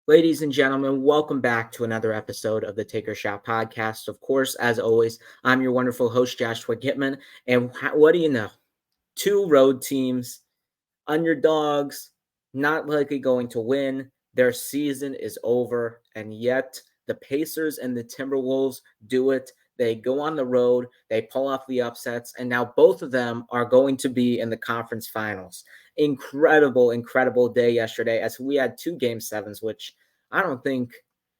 Ladies and gentlemen, welcome back to another episode of the Taker Shot podcast. Of course, as always, I'm your wonderful host, Joshua Gitman. And what do you know? Two road teams, underdogs, not likely going to win. Their season is over. And yet, the Pacers and the Timberwolves do it. They go on the road, they pull off the upsets, and now both of them are going to be in the conference finals. Incredible day yesterday as we had two game sevens, which I don't think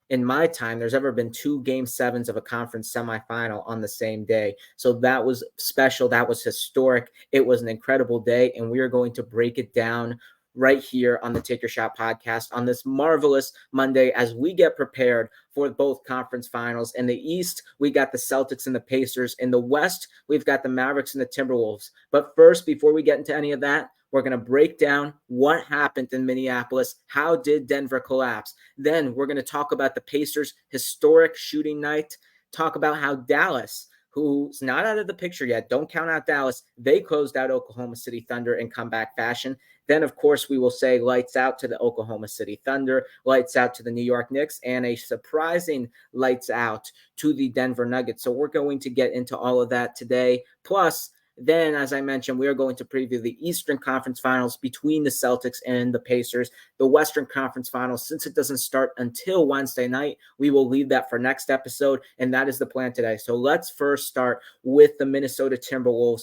in my time there's ever been two game sevens of a conference semifinal on the same day. So that was special. That was historic. It was an incredible day, and we are going to break it down right here on the Take Your Shot podcast on this marvelous Monday as we get prepared for both conference finals. In the East, we got the Celtics and the Pacers. In the West, we've got the Mavericks and the Timberwolves. But first, before we get into any of that, we're going to break down what happened in Minneapolis. How did Denver collapse? Then we're going to talk about the Pacers' historic shooting night, talk about how Dallas, who's not out of the picture yet, don't count out Dallas, they closed out Oklahoma City Thunder in comeback fashion. Then, of course, we will say lights out to the Oklahoma City Thunder, lights out to the New York Knicks, and a surprising lights out to the Denver Nuggets. So we're going to get into all of that today. Plus, then, as I mentioned, we are going to preview the Eastern Conference Finals between the Celtics and the Pacers. The Western Conference Finals, since it doesn't start until Wednesday night, we will leave that for next episode, and that is the plan today. So let's first start with the Minnesota Timberwolves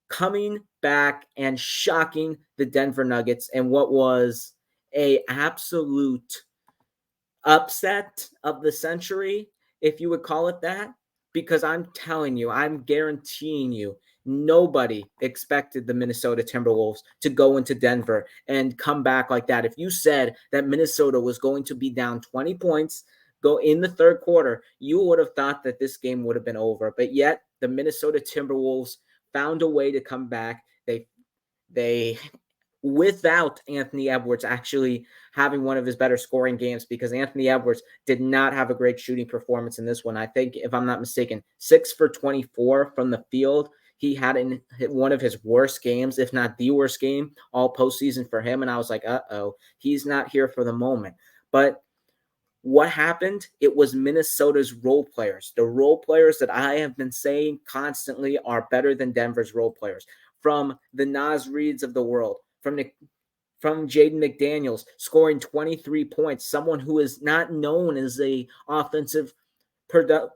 coming back and shocking the Denver Nuggets and what was a absolute upset of the century, if you would call it that, because I'm telling you, I'm guaranteeing you, nobody expected the Minnesota Timberwolves to go into Denver and come back like that. If you said that Minnesota was going to be down 20 points, go in the third quarter, you would have thought that this game would have been over. But yet, the Minnesota Timberwolves found a way to come back. They without Anthony Edwards actually having one of his better scoring games, because Anthony Edwards did not have a great shooting performance in this one. I think, if I'm not mistaken, 6 for 24 from the field. He had one of his worst games, if not the worst game, all postseason for him. And I was like, he's not here for the moment. But what happened? It was Minnesota's role players. The role players that I have been saying constantly are better than Denver's role players. From the Nas Reeds of the world, from Jaden McDaniels scoring 23 points, someone who is not known as a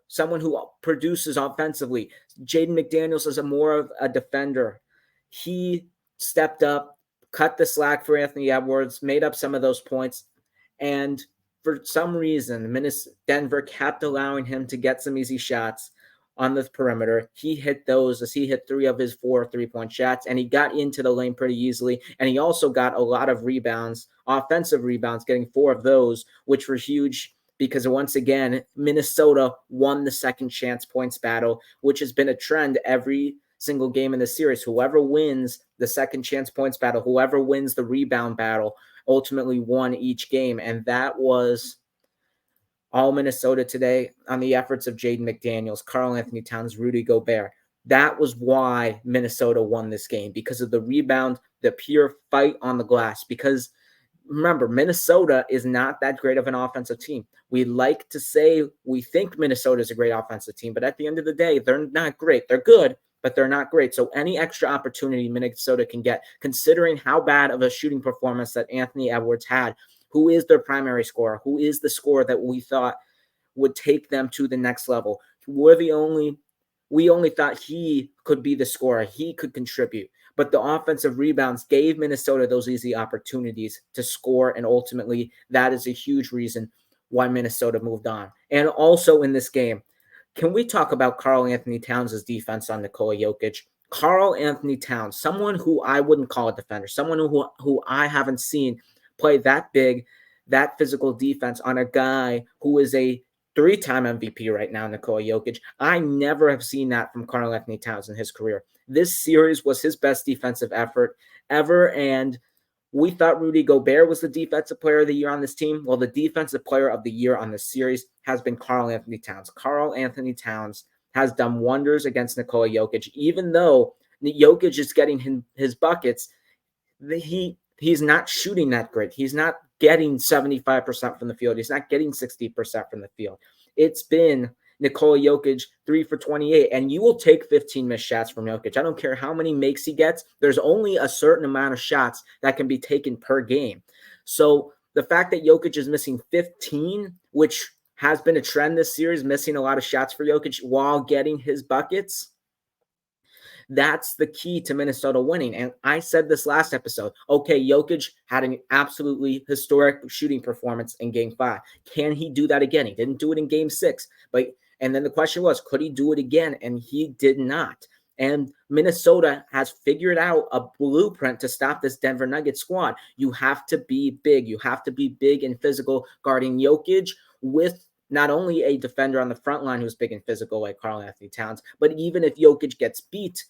someone who produces offensively. Jaden McDaniels is more of a defender. He stepped up, cut the slack for Anthony Edwards, made up some of those points, and for some reason, Denver kept allowing him to get some easy shots on the perimeter. He hit those as he hit 3 of his 4 3-point shots, and he got into the lane pretty easily. And he also got a lot of rebounds, offensive rebounds, getting 4 of those, which were huge because once again, Minnesota won the second chance points battle, which has been a trend every single game in the series. Whoever wins the second chance points battle, whoever wins the rebound battle, ultimately won each game. And that was all Minnesota today on the efforts of Jaden McDaniels, Karl Anthony Towns, Rudy Gobert. That was why Minnesota won this game, because of the rebound, the pure fight on the glass. Because remember, Minnesota is not that great of an offensive team. We like to say we think Minnesota is a great offensive team, but at the end of the day, they're not great. They're good, but they're not great. So any extra opportunity Minnesota can get, considering how bad of a shooting performance that Anthony Edwards had, who is their primary scorer, who is the scorer that we thought would take them to the next level. We only thought he could be the scorer. He could contribute. But the offensive rebounds gave Minnesota those easy opportunities to score, and ultimately that is a huge reason why Minnesota moved on. And also in this game, can we talk about Karl Anthony Towns' defense on Nikola Jokic? Karl Anthony Towns, someone who I wouldn't call a defender, someone who I haven't seen play that big, that physical defense on a guy who is a 3-time MVP right now, Nikola Jokic. I never have seen that from Karl Anthony Towns in his career. This series was his best defensive effort ever, and we thought Rudy Gobert was the defensive player of the year on this team. Well, the defensive player of the year on this series has been Karl Anthony Towns. Karl Anthony Towns has done wonders against Nikola Jokic. Even though Jokic is getting his buckets, he's not shooting that great. He's not getting 75% from the field. He's not getting 60% from the field. It's been Nikola Jokic 3 for 28, and you will take 15 missed shots from Jokic. I don't care how many makes he gets. There's only a certain amount of shots that can be taken per game. So the fact that Jokic is missing 15, which has been a trend this series, missing a lot of shots for Jokic while getting his buckets, that's the key to Minnesota winning. And I said this last episode. Okay, Jokic had an absolutely historic shooting performance in Game 5. Can he do that again? He didn't do it in Game 6. And then the question was, could he do it again? And he did not. And Minnesota has figured out a blueprint to stop this Denver Nuggets squad. You have to be big. You have to be big and physical, guarding Jokic with not only a defender on the front line who's big and physical like Karl-Anthony Towns, but even if Jokic gets beat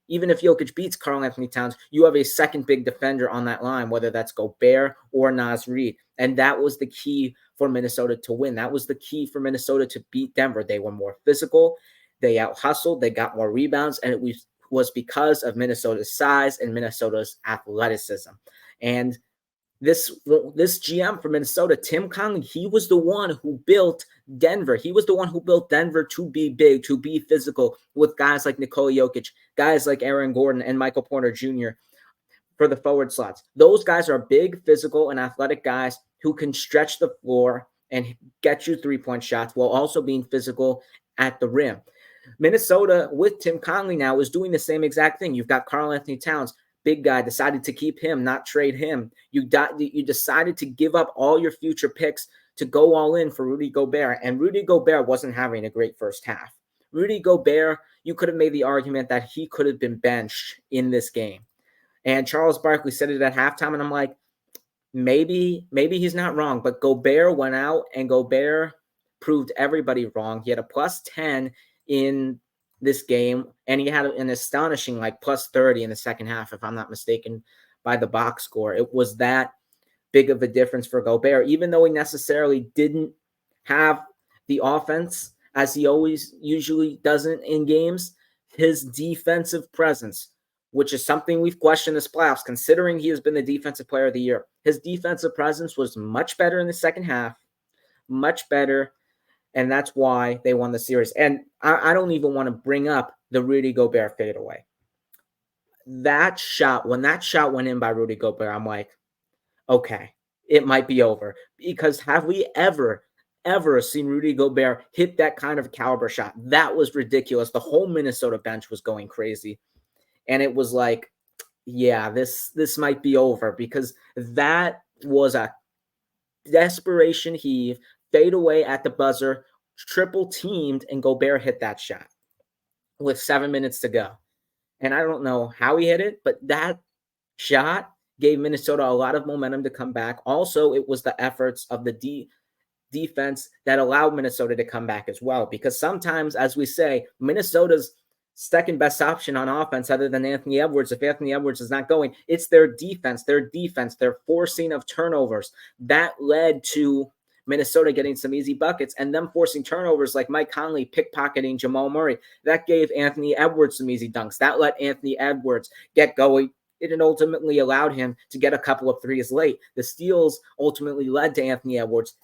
even if Jokic beats Karl-Anthony Towns, you have a second big defender on that line, whether that's Gobert or Naz Reid. And that was the key for Minnesota to win. That was the key for Minnesota to beat Denver. They were more physical. They out-hustled. They got more rebounds. And it was because of Minnesota's size and Minnesota's athleticism. And this GM for Minnesota, Tim Connelly, he was the one who built Denver. He was the one who built Denver to be big, to be physical, with guys like Nikola Jokic, guys like Aaron Gordon and Michael Porter Jr. for the forward slots. Those guys are big, physical, and athletic guys who can stretch the floor and get you three-point shots while also being physical at the rim. Minnesota, with Tim Connelly now, is doing the same exact thing. You've got Karl-Anthony Towns, big guy, decided to keep him, not trade him. You decided to give up all your future picks to go all in for Rudy Gobert, and Rudy Gobert wasn't having a great first half. Rudy Gobert, you could have made the argument that he could have been benched in this game. And Charles Barkley said it at halftime, and I'm like, maybe he's not wrong, but Gobert went out, and Gobert proved everybody wrong. He had a plus 10 in this game, and he had an astonishing plus 30 in the second half, if I'm not mistaken, by the box score. It was that big of a difference for Gobert, even though he necessarily didn't have the offense as he usually doesn't in games. His defensive presence, which is something we've questioned this playoffs, considering he has been the defensive player of the year. His defensive presence was much better in the second half, much better. And that's why they won the series. And I don't even want to bring up the Rudy Gobert fadeaway. That shot, when that shot went in by Rudy Gobert, I'm like, okay, it might be over. Because have we ever seen Rudy Gobert hit that kind of caliber shot? That was ridiculous. The whole Minnesota bench was going crazy. And it was like, yeah, this might be over, because that was a desperation heave, fade away at the buzzer, triple teamed, and Gobert hit that shot with 7 minutes to go. And I don't know how he hit it, but that shot gave Minnesota a lot of momentum to come back. Also, it was the efforts of the defense that allowed Minnesota to come back as well, because sometimes, as we say, Minnesota's second best option on offense, other than Anthony Edwards, if Anthony Edwards is not going, it's their defense, their forcing of turnovers. That led to Minnesota getting some easy buckets, and them forcing turnovers like Mike Conley pickpocketing Jamal Murray. That gave Anthony Edwards some easy dunks. That let Anthony Edwards get going. It ultimately allowed him to get a couple of threes late. The steals ultimately led to Anthony Edwards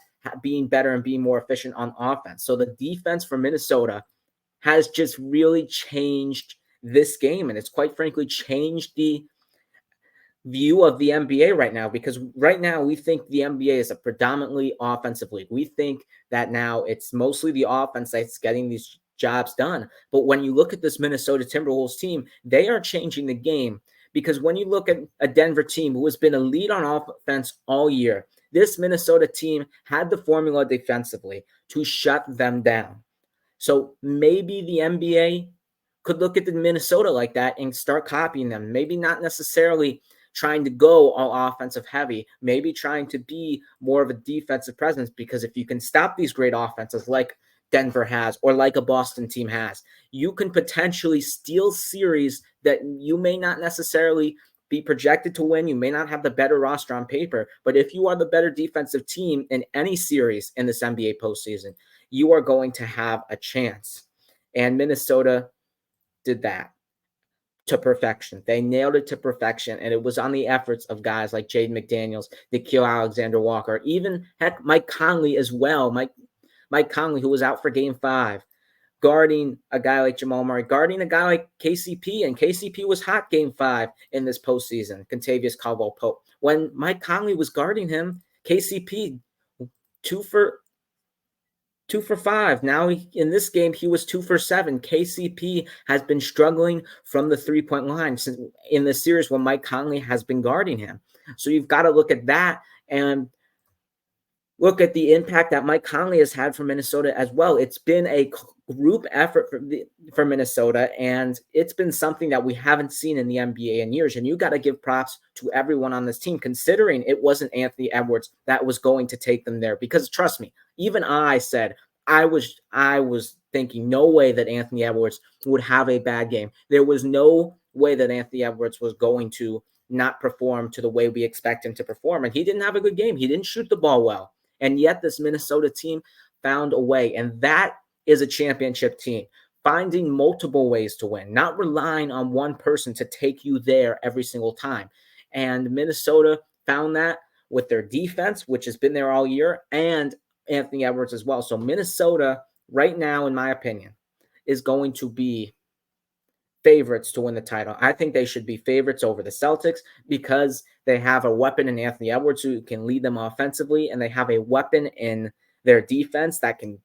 being better and being more efficient on offense. So the defense for Minnesota has just really changed this game, and it's quite frankly changed the view of the NBA right now, because right now we think the NBA is a predominantly offensive league. We think that now it's mostly the offense that's getting these jobs done. But when you look at this Minnesota Timberwolves team, they are changing the game, because when you look at a Denver team who has been a lead on offense all year, this Minnesota team had the formula defensively to shut them down. So maybe the NBA could look at the Minnesota like that and start copying them. Maybe not necessarily trying to go all offensive heavy, maybe trying to be more of a defensive presence, because if you can stop these great offenses like Denver has or like a Boston team has, you can potentially steal series that you may not necessarily be projected to win. You may not have the better roster on paper, but if you are the better defensive team in any series in this NBA postseason, you are going to have a chance. And Minnesota did that. to perfection. They nailed it to perfection, and it was on the efforts of guys like Jaden McDaniels, Nickeil Alexander-Walker, even heck Mike Conley as well. Mike Conley, who was out for Game 5, guarding a guy like Jamal Murray, guarding a guy like KCP, and KCP was hot Game 5 in this postseason, Kentavious Caldwell-Pope. When Mike Conley was guarding him, KCP 2 for 5. Now in this game, he was 2 for 7. KCP has been struggling from the three-point line since in this series when Mike Conley has been guarding him. So you've got to look at that and look at the impact that Mike Conley has had for Minnesota as well. It's been a group effort for Minnesota, and it's been something that we haven't seen in the NBA in years. And you got to give props to everyone on this team, considering it wasn't Anthony Edwards that was going to take them there. Because trust me, even I said I was thinking no way that Anthony Edwards would have a bad game. There was no way that Anthony Edwards was going to not perform to the way we expect him to perform. And he didn't have a good game. He didn't shoot the ball well. And yet this Minnesota team found a way. And that is a championship team, finding multiple ways to win, not relying on one person to take you there every single time. And Minnesota found that with their defense, which has been there all year, and Anthony Edwards as well. So Minnesota right now, in my opinion, is going to be favorites to win the title. I think they should be favorites over the Celtics because they have a weapon in Anthony Edwards who can lead them offensively, and they have a weapon in their defense that can,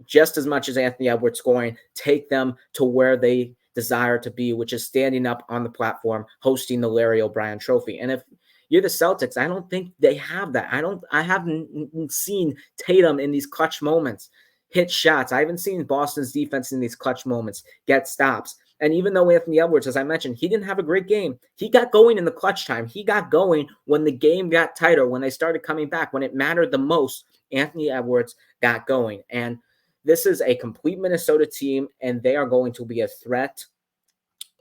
just as much as Anthony Edwards scoring, take them to where they desire to be, which is standing up on the platform, hosting the Larry O'Brien Trophy. And if you're the Celtics, I don't think they have that. I haven't seen Tatum in these clutch moments hit shots. I haven't seen Boston's defense in these clutch moments get stops. And even though Anthony Edwards, as I mentioned, he didn't have a great game, he got going in the clutch time. He got going when the game got tighter, when they started coming back, when it mattered the most. Anthony Edwards got going. And this is a complete Minnesota team, and they are going to be a threat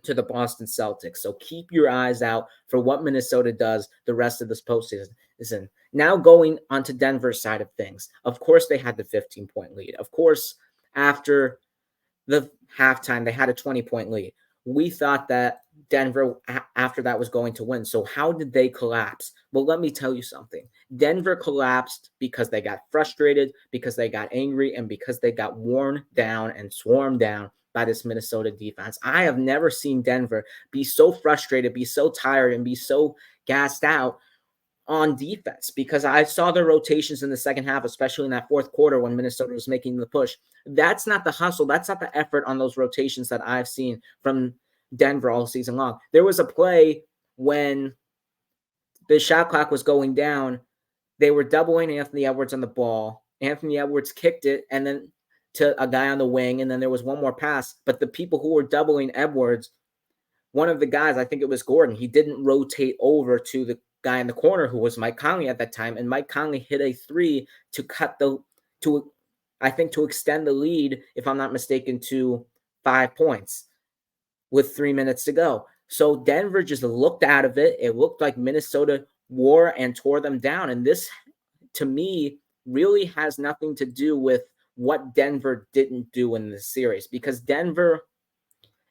to the Boston Celtics. So keep your eyes out for what Minnesota does the rest of this postseason. Now going on to Denver's side of things. Of course, they had the 15-point lead. Of course, after the halftime, they had a 20-point lead. We thought that Denver, after that, was going to win. So how did they collapse? Well, let me tell you something. Denver collapsed because they got frustrated, because they got angry, and because they got worn down and swarmed down by this Minnesota defense. I have never seen Denver be so frustrated, be so tired, and be so gassed out on defense, because I saw the rotations in the second half, especially in that fourth quarter when Minnesota was making the push. That's not the hustle. That's not the effort on those rotations that I've seen from Denver all season long. There was a play when the shot clock was going down. They were doubling Anthony Edwards on the ball. Anthony Edwards kicked it and then to a guy on the wing, and then there was one more pass. But the people who were doubling Edwards, one of the guys, I think it was Gordon, he didn't rotate over to the guy in the corner who was Mike Conley at that time, and Mike Conley hit a three to extend the lead, if I'm not mistaken, to 5 points with 3 minutes to go. So Denver just looked out of it. It looked like Minnesota wore and tore them down, and this, to me, really has nothing to do with what Denver didn't do in this series, because Denver,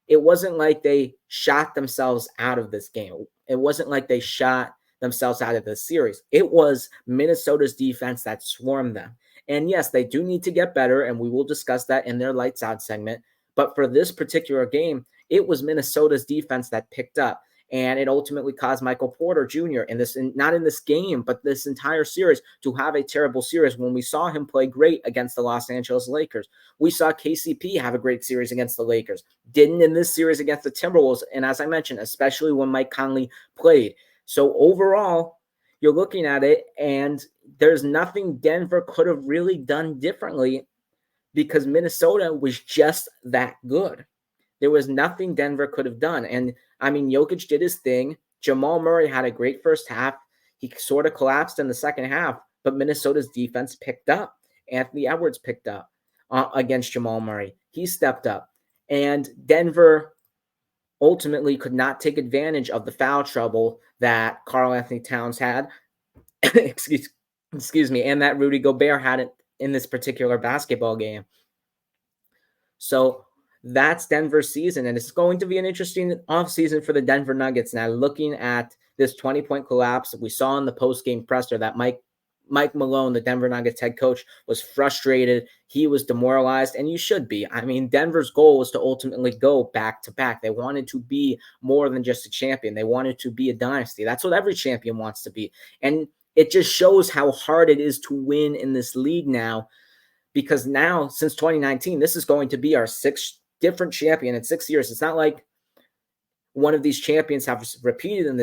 it wasn't like they shot themselves out of this game. It wasn't like they shot themselves out of the series. It was Minnesota's defense that swarmed them. And yes, they do need to get better, and we will discuss that in their lights out segment. But for this particular game, it was Minnesota's defense that picked up. And it ultimately caused Michael Porter Jr. Not in this game, but this entire series, to have a terrible series when we saw him play great against the Los Angeles Lakers. We saw KCP have a great series against the Lakers. Didn't in this series against the Timberwolves. And as I mentioned, especially when Mike Conley played. So overall, you're looking at it, and there's nothing Denver could have really done differently because Minnesota was just that good. There was nothing Denver could have done. And I mean, Jokic did his thing. Jamal Murray had a great first half. He sort of collapsed in the second half, but Minnesota's defense picked up. Anthony Edwards picked up against Jamal Murray. He stepped up. And Denver ultimately could not take advantage of the foul trouble that Karl Anthony Towns had, excuse me, and that Rudy Gobert had in this particular basketball game. So that's Denver's season. And it's going to be an interesting offseason for the Denver Nuggets. Now, looking at this 20-point collapse, we saw in the post-game presser that Mike Malone, the Denver Nuggets head coach, was frustrated. He was demoralized, and you should be. I mean, Denver's goal was to ultimately go back-to-back. They wanted to be more than just a champion. They wanted to be a dynasty. That's what every champion wants to be. And it just shows how hard it is to win in this league now, because now, since 2019, this is going to be our sixth different champion in 6 years. It's not like one of these champions have repeated in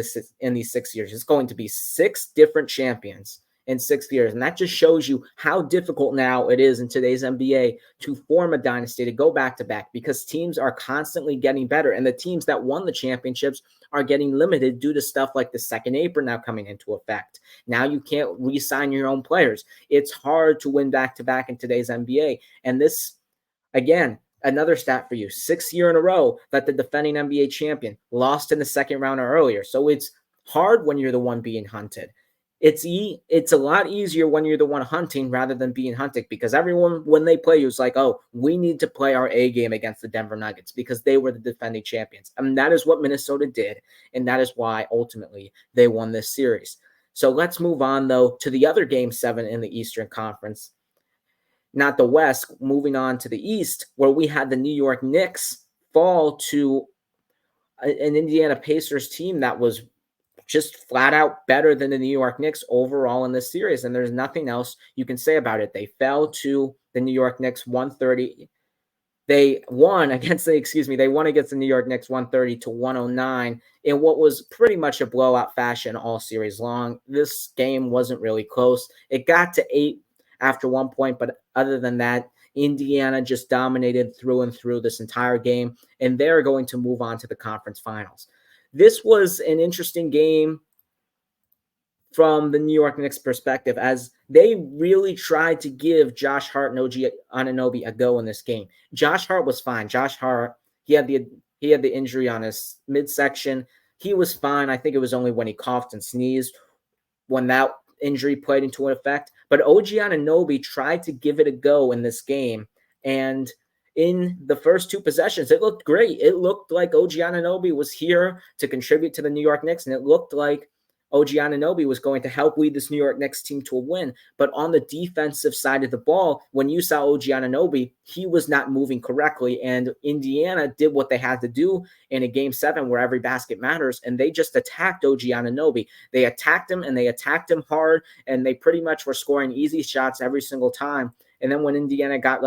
these 6 years. It's going to be 6 different champions in 6 years. And that just shows you how difficult now it is in today's NBA to form a dynasty, to go back-to-back, because teams are constantly getting better. And the teams that won the championships are getting limited due to stuff like the second apron now coming into effect. Now you can't re-sign your own players. It's hard to win back-to-back in today's NBA. And this, again, another stat for you, 6th year in a row that the defending NBA champion lost in the second round or earlier. So it's hard when you're the one being hunted. It's a lot easier when you're the one hunting rather than being hunted, because everyone, when they play you, is like, oh, we need to play our A game against the Denver Nuggets because they were the defending champions. And that is what Minnesota did, and that is why ultimately they won this series. So let's move on, though, to the other Game 7 in the Eastern Conference. Not the West, moving on to the East, where we had the New York Knicks fall to an Indiana Pacers team that was just flat out better than the New York Knicks overall in this series. And there's nothing else you can say about it. They fell to the New York Knicks 130. They won against the New York Knicks 130 to 109 in what was pretty much a blowout fashion all series long. This game wasn't really close. It got to 8 after 1 point, but other than that, Indiana just dominated through and through this entire game, and they're going to move on to the conference finals. This was an interesting game from the New York Knicks perspective, as they really tried to give Josh Hart and OG Anunoby a go in this game. Josh Hart was fine. Josh Hart, he had the injury on his midsection. He was fine. I think it was only when he coughed and sneezed when that injury played into effect. But OG Anunoby tried to give it a go in this game, and in the first 2 possessions, it looked great. It looked like OG Anunoby was here to contribute to the New York Knicks, and it looked like OG Anunoby was going to help lead this New York Knicks team to a win. But on the defensive side of the ball, when you saw OG Anunoby, he was not moving correctly, and Indiana did what they had to do in a Game 7 where every basket matters, and they just attacked OG Anunoby. They attacked him, and they attacked him hard, and they pretty much were scoring easy shots every single time. And then when Indiana got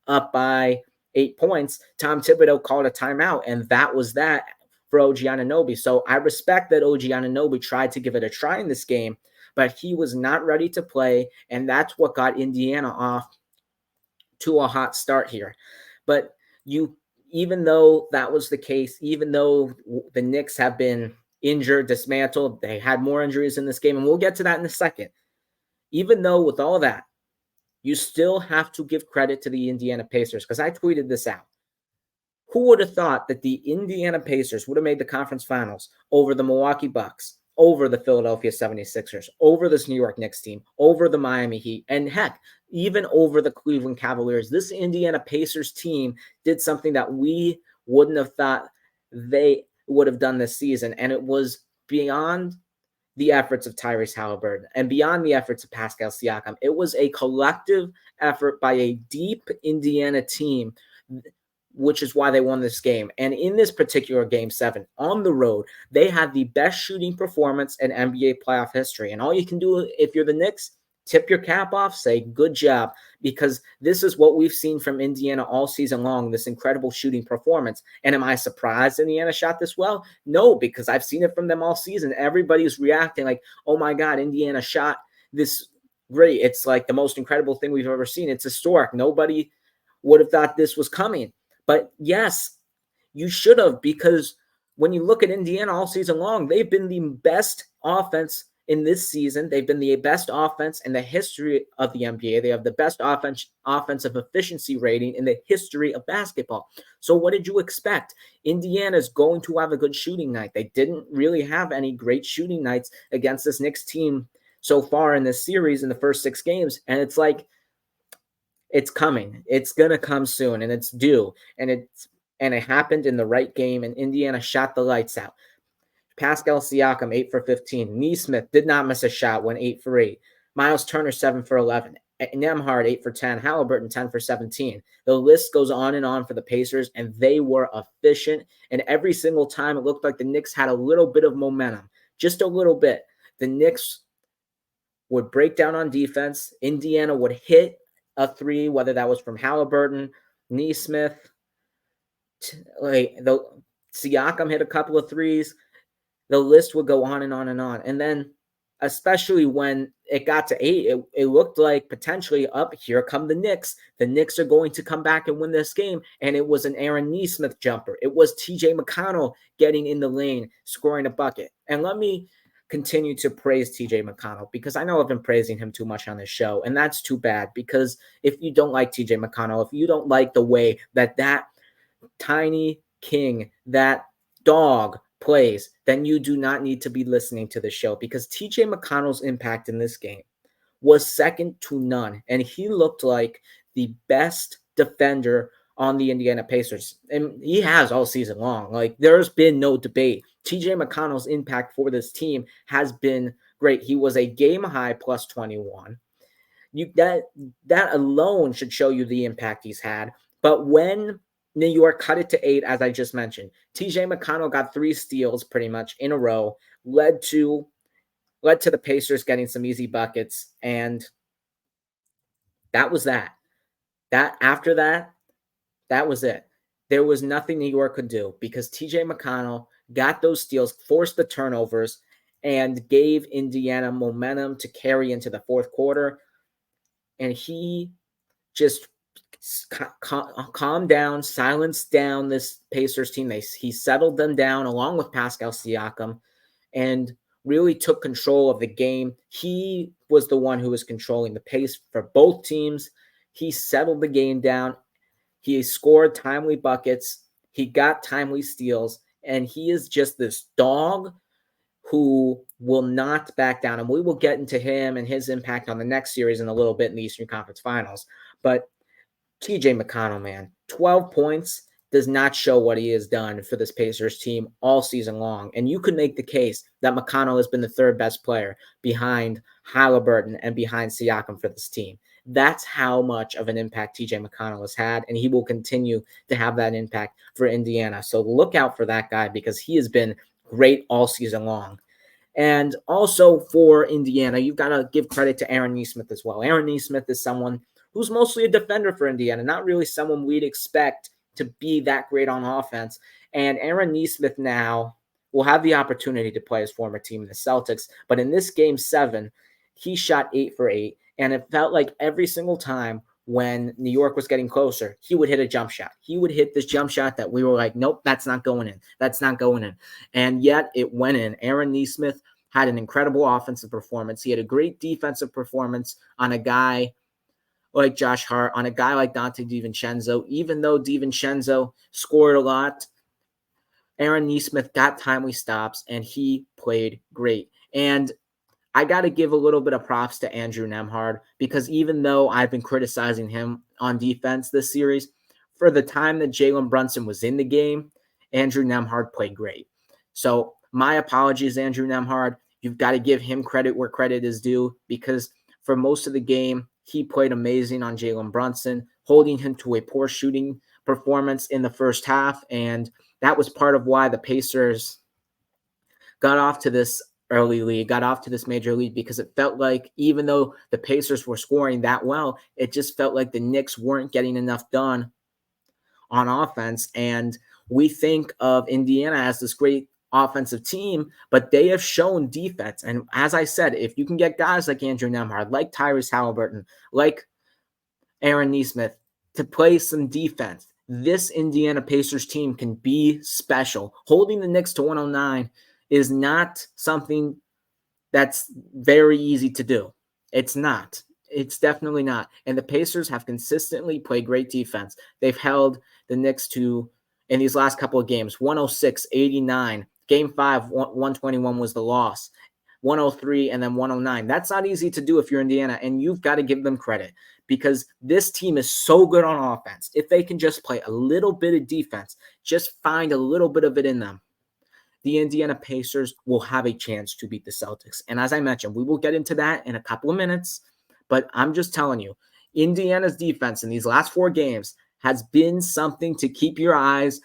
up by 8 points, Tom Thibodeau called a timeout, and that was that for OG Anunoby. So I respect that OG Anunoby tried to give it a try in this game, but he was not ready to play, and that's what got Indiana off to a hot start here. But even though that was the case, even though the Knicks have been injured, dismantled, they had more injuries in this game, and we'll get to that in a second. Even though with all that, you still have to give credit to the Indiana Pacers, because I tweeted this out. Who would have thought that the Indiana Pacers would have made the conference finals over the Milwaukee Bucks, over the Philadelphia 76ers, over this New York Knicks team, over the Miami Heat, and heck, even over the Cleveland Cavaliers? This Indiana Pacers team did something that we wouldn't have thought they would have done this season, and it was beyond the efforts of Tyrese Halliburton and beyond the efforts of Pascal Siakam. It was a collective effort by a deep Indiana team, which is why they won this game. And in this particular Game 7, on the road, they had the best shooting performance in NBA playoff history. And all you can do if you're the Knicks, tip your cap off, say good job, because this is what we've seen from Indiana all season long, this incredible shooting performance. And am I surprised Indiana shot this well? No, because I've seen it from them all season. Everybody's reacting like, oh my God, Indiana shot this great. It's like the most incredible thing we've ever seen. It's historic. Nobody would have thought this was coming. But yes, you should have, because when you look at Indiana all season long, they've been the best offense in this season. They've been the best offense in the history of the NBA. They have the best offensive efficiency rating in the history of basketball. So what did you expect? Indiana's going to have a good shooting night. They didn't really have any great shooting nights against this Knicks team so far in this series in the first 6 games. And it's like, it's coming. It's going to come soon, and it's due. And it's and it happened in the right game, and Indiana shot the lights out. Pascal Siakam, 8 for 15. Nesmith did not miss a shot, went 8 for 8. Miles Turner, 7 for 11. Nembhard, 8 for 10. Halliburton, 10 for 17. The list goes on and on for the Pacers, and they were efficient. And every single time, it looked like the Knicks had a little bit of momentum, just a little bit. The Knicks would break down on defense. Indiana would hit a three, whether that was from Halliburton, Nesmith. Siakam hit a couple of threes. The list would go on and on and on. And then, especially when it got to 8, it looked like potentially up here come the Knicks. The Knicks are going to come back and win this game. And it was an Aaron Nesmith jumper. It was TJ McConnell getting in the lane, scoring a bucket. And let me continue to praise TJ McConnell, because I know I've been praising him too much on this show. And that's too bad, because if you don't like TJ McConnell, if you don't like the way that tiny king, that dog plays, then you do not need to be listening to the show, because TJ McConnell's impact in this game was second to none. And he looked like the best defender on the Indiana Pacers. And he has all season long. Like, there's been no debate. TJ McConnell's impact for this team has been great. He was a game high plus 21. That alone should show you the impact he's had. But when New York cut it to 8, as I just mentioned, TJ McConnell got 3 steals pretty much in a row, led to the Pacers getting some easy buckets, and that was that. After that was it. There was nothing New York could do, because TJ McConnell got those steals, forced the turnovers, and gave Indiana momentum to carry into the fourth quarter. And he just calmed down, silenced down this Pacers team. He settled them down along with Pascal Siakam and really took control of the game. He was the one who was controlling the pace for both teams. He settled the game down. He scored timely buckets. He got timely steals. And he is just this dog who will not back down. And we will get into him and his impact on the next series in a little bit in the Eastern Conference Finals. But TJ McConnell, man, 12 points does not show what he has done for this Pacers team all season long. And you could make the case that McConnell has been the third best player behind Halliburton and behind Siakam for this team. That's how much of an impact TJ McConnell has had, and he will continue to have that impact for Indiana. So look out for that guy, because he has been great all season long. And also for Indiana, you've got to give credit to Aaron Nesmith as well. Aaron Nesmith is someone who's mostly a defender for Indiana, not really someone we'd expect to be that great on offense. And Aaron Nesmith now will have the opportunity to play his former team, the Celtics. But in this game 7, he shot 8 for 8. And it felt like every single time when New York was getting closer, he would hit a jump shot. He would hit this jump shot that we were like, nope, that's not going in. That's not going in. And yet it went in. Aaron Nesmith had an incredible offensive performance. He had a great defensive performance on a guy like Josh Hart, on a guy like Dante DiVincenzo. Even though DiVincenzo scored a lot, Aaron Nesmith got timely stops, and he played great. And I got to give a little bit of props to Andrew Nembhard, because even though I've been criticizing him on defense this series, for the time that Jalen Brunson was in the game, Andrew Nembhard played great. So my apologies, Andrew Nembhard. You've got to give him credit where credit is due, because for most of the game, he played amazing on Jalen Brunson, holding him to a poor shooting performance in the first half. And that was part of why the Pacers got off to this early lead, got off to this major lead, because it felt like even though the Pacers were scoring that well, it just felt like the Knicks weren't getting enough done on offense. And we think of Indiana as this great offensive team, but they have shown defense. And as I said, if you can get guys like Andrew Nembhard, like Tyrese Halliburton, like Aaron Nesmith to play some defense, this Indiana Pacers team can be special. Holding the Knicks to 109 is not something that's very easy to do. It's not. It's definitely not. And the Pacers have consistently played great defense. They've held the Knicks to, in these last couple of games, 106-89. Game 5, 121 was the loss. 103, and then 109. That's not easy to do if you're Indiana, and you've got to give them credit because this team is so good on offense. If they can just play a little bit of defense, just find a little bit of it in them, the Indiana Pacers will have a chance to beat the Celtics. And as I mentioned, we will get into that in a couple of minutes, but I'm just telling you, Indiana's defense in these last 4 games has been something to keep your eyes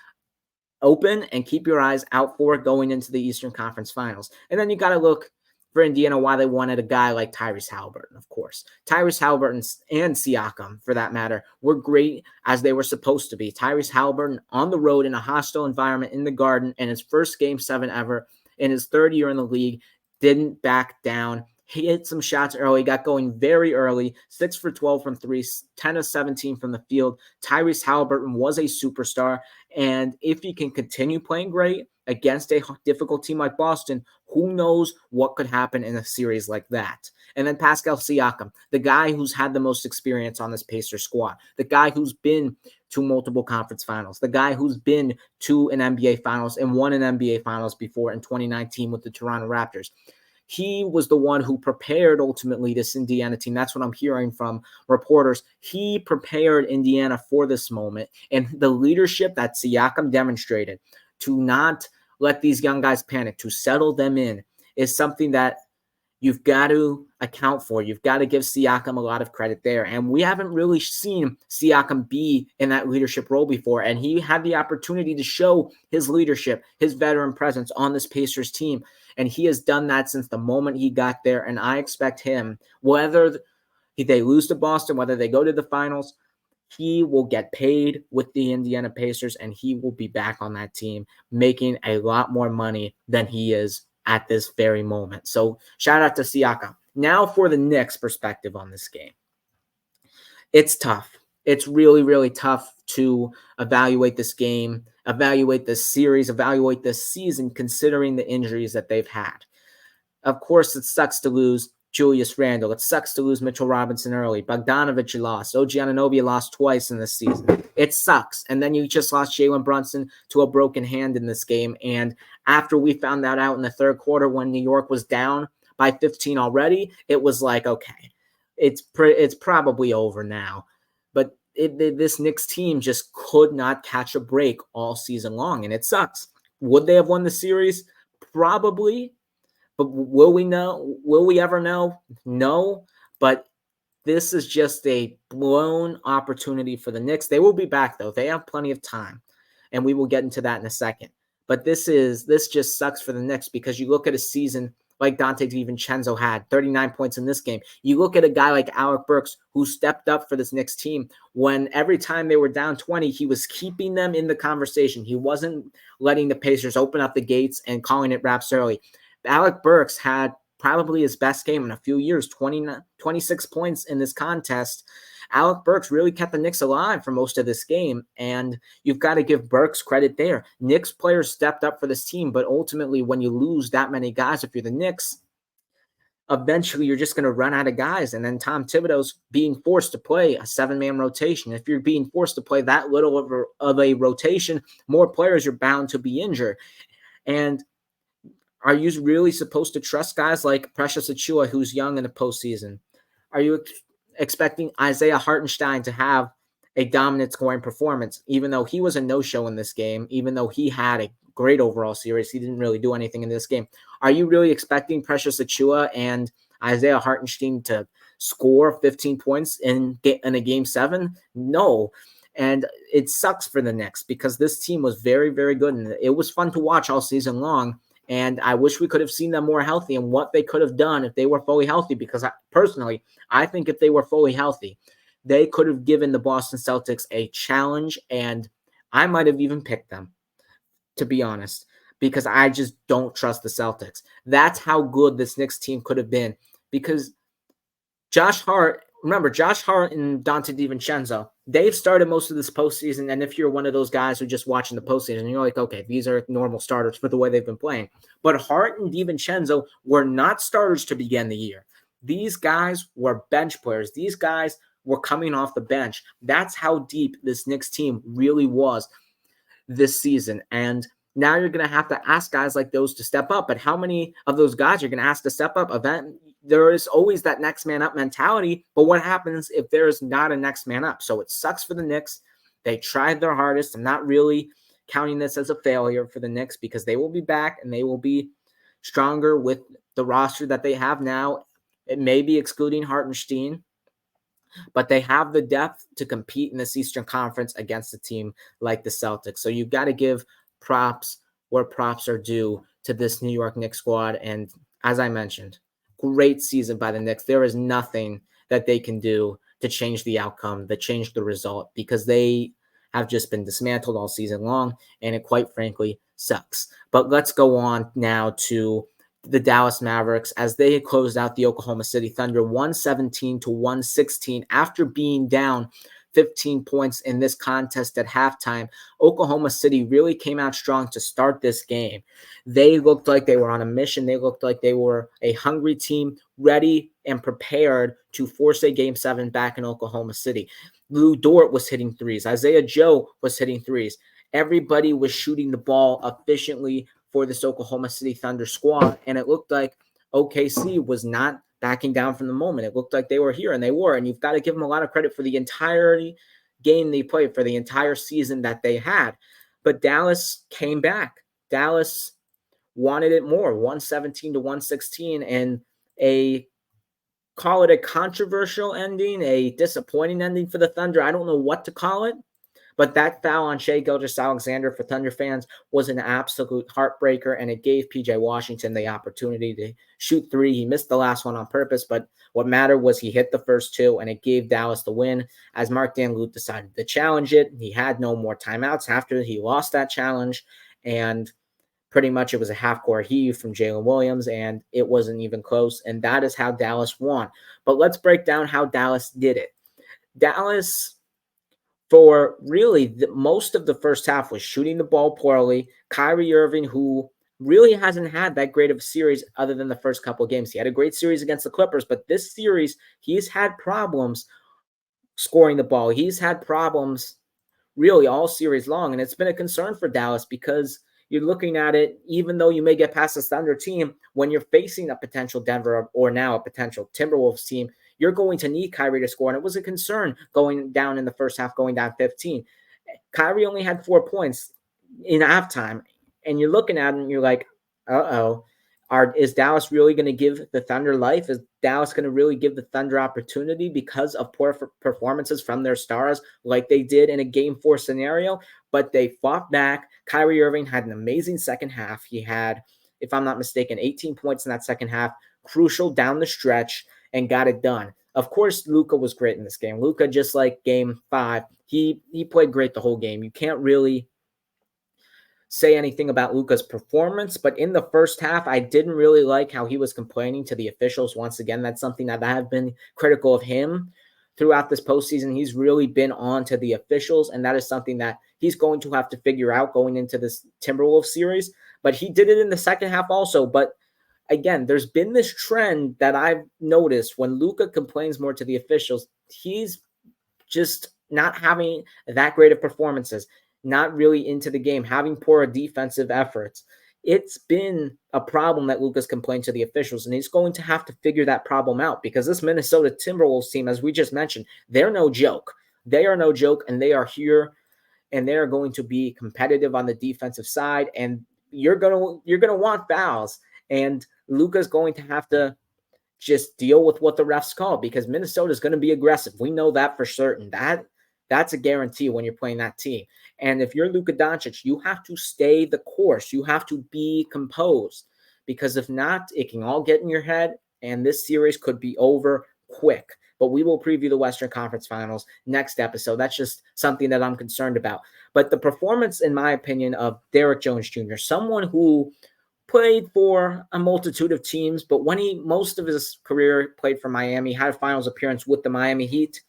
open and keep your eyes out for going into the Eastern Conference Finals. And then you got to look for Indiana why they wanted a guy like Tyrese Halliburton, of course. Tyrese Halliburton and Siakam, for that matter, were great as they were supposed to be. Tyrese Halliburton on the road in a hostile environment in the Garden in his first Game 7 ever in his 3rd year in the league, didn't back down. He hit some shots early, got going very early, 6 for 12 from 3, 10 of 17 from the field. Tyrese Halliburton was a superstar, and if he can continue playing great against a difficult team like Boston, who knows what could happen in a series like that. And then Pascal Siakam, the guy who's had the most experience on this Pacers squad, the guy who's been to multiple conference finals, the guy who's been to an NBA Finals and won an NBA Finals before in 2019 with the Toronto Raptors. He was the one who prepared ultimately this Indiana team. That's what I'm hearing from reporters. He prepared Indiana for this moment, and the leadership that Siakam demonstrated to not let these young guys panic, to settle them in, is something that you've got to account for. You've got to give Siakam a lot of credit there. And we haven't really seen Siakam be in that leadership role before. And he had the opportunity to show his leadership, his veteran presence on this Pacers team. And he has done that since the moment he got there. And I expect him, whether they lose to Boston, whether they go to the finals, he will get paid with the Indiana Pacers, and he will be back on that team making a lot more money than he is at this very moment. So shout out to Siakam. Now for the Knicks perspective on this game. It's tough. It's really, really tough to evaluate this game, evaluate this series, evaluate this season, considering the injuries that they've had. Of course, it sucks to lose Julius Randle. It sucks to lose Mitchell Robinson early. Bogdanovich lost. OG Anunoby lost twice in this season. It sucks. And then you just lost Jalen Brunson to a broken hand in this game. And after we found that out in the 3rd quarter when New York was down by 15 already, it was like, okay, it's probably over now. But this Knicks team just could not catch a break all season long, and it sucks. Would they have won the series? Probably. But will we know? Will we ever know? No. But this is just a blown opportunity for the Knicks. They will be back, though. They have plenty of time, and we will get into that in a second. But this just sucks for the Knicks because you look at a season like Dante DiVincenzo had, 39 points in this game. You look at a guy like Alec Burks who stepped up for this Knicks team when every time they were down 20, he was keeping them in the conversation. He wasn't letting the Pacers open up the gates and calling it wraps early. Alec Burks had probably his best game in a few years, 26 points in this contest. Alec Burks really kept the Knicks alive for most of this game, and you've got to give Burks credit there. Knicks players stepped up for this team, but ultimately when you lose that many guys, if you're the Knicks, eventually you're just going to run out of guys, and then Tom Thibodeau's being forced to play a 7-man rotation. If you're being forced to play that little of a rotation, more players are bound to be injured. And are you really supposed to trust guys like Precious Achiuwa, who's young in the postseason? Are you expecting Isaiah Hartenstein to have a dominant scoring performance, even though he was a no-show in this game, even though he had a great overall series? He didn't really do anything in this game. Are you really expecting Precious Achiuwa and Isaiah Hartenstein to score 15 points in a Game 7? No. And it sucks for the Knicks because this team was very, very good, and it was fun to watch all season long. And I wish we could have seen them more healthy and what they could have done if they were fully healthy, because I think if they were fully healthy, they could have given the Boston Celtics a challenge, and I might have even picked them, to be honest, because I just don't trust the Celtics. That's how good this Knicks team could have been, because Josh Hart and Dante DiVincenzo, they've started most of this postseason, and if you're one of those guys who are just watching the postseason, you're like, okay, these are normal starters for the way they've been playing. But Hart and DiVincenzo were not starters to begin the year. These guys were bench players. These guys were coming off the bench. That's how deep this Knicks team really was this season. And Now you're going to have to ask guys like those to step up. But how many of those guys you're going to ask to step up? There is always that next man up mentality. But what happens if there is not a next man up? So it sucks for the Knicks. They tried their hardest. I'm not really counting this as a failure for the Knicks because they will be back and they will be stronger with the roster that they have now. It may be excluding Hartenstein, but they have the depth to compete in this Eastern Conference against a team like the Celtics. So you've got to give props where props are due to this New York Knicks squad. And as I mentioned, great season by the Knicks. There is nothing that they can do to change the outcome, to change the result, because they have just been dismantled all season long, and it quite frankly sucks. But let's go on now to the Dallas Mavericks as they closed out the Oklahoma City Thunder 117-116 after being down 15 points in this contest at halftime. Oklahoma City really came out strong to start this game. They looked like they were on a mission. They looked like they were a hungry team, ready and prepared to force a Game 7 back in Oklahoma City. Lou Dort was hitting threes. Isaiah Joe was hitting threes. Everybody was shooting the ball efficiently for this Oklahoma City Thunder squad, and it looked like OKC was not backing down from the moment. It looked like they were here, and they were, and you've got to give them a lot of credit for the entire game they played, for the entire season that they had. But Dallas came back. Dallas wanted it more, 117-116, and call it a controversial ending, a disappointing ending for the Thunder. I don't know what to call it. But that foul on Shai Gilgeous-Alexander for Thunder fans was an absolute heartbreaker, and it gave P.J. Washington the opportunity to shoot three. He missed the last one on purpose, but what mattered was he hit the first two, and it gave Dallas the win as Mark Danlute decided to challenge it. He had no more timeouts after he lost that challenge, and pretty much it was a half-court heave from Jalen Williams, and it wasn't even close, and that is how Dallas won. But let's break down how Dallas did it. Dallas, for really most of the first half, was shooting the ball poorly. Kyrie Irving, who really hasn't had that great of a series other than the first couple of games. He had a great series against the Clippers, but this series, he's had problems scoring the ball. He's had problems really all series long, and it's been a concern for Dallas because you're looking at it, even though you may get past the Thunder team, when you're facing a potential Denver or now a potential Timberwolves team, you're going to need Kyrie to score. And it was a concern going down in the first half, going down 15. Kyrie only had 4 points in halftime. And you're looking at him and you're like, uh-oh. Is Dallas really going to give the Thunder life? Is Dallas going to really give the Thunder opportunity because of poor performances from their stars like they did in a Game 4 scenario? But they fought back. Kyrie Irving had an amazing second half. He had, if I'm not mistaken, 18 points in that second half, crucial down the stretch, and got it done. Of course, Luka was great in this game. Luka, just like Game 5, he played great the whole game. You can't really say anything about Luka's performance, but in the first half, I didn't really like how he was complaining to the officials. Once again, that's something that I have been critical of him throughout this postseason. He's really been on to the officials, and that is something that he's going to have to figure out going into this Timberwolves series. But he did it in the second half also. But again, there's been this trend that I've noticed when Luka complains more to the officials, he's just not having that great of performances, not really into the game, having poor defensive efforts. It's been a problem that Luka's complained to the officials, and he's going to have to figure that problem out because this Minnesota Timberwolves team, as we just mentioned, they're no joke. They are no joke, and they are here, and they are going to be competitive on the defensive side, and you're gonna want fouls, and Luka's going to have to just deal with what the refs call because Minnesota is going to be aggressive. We know that for certain. That's a guarantee when you're playing that team. And if you're Luka Doncic, you have to stay the course. You have to be composed because if not, it can all get in your head and this series could be over quick. But we will preview the Western Conference Finals next episode. That's just something that I'm concerned about. But the performance, in my opinion, of Derrick Jones Jr., someone who played for a multitude of teams, but when most of his career played for Miami, had a finals appearance with the Miami Heat,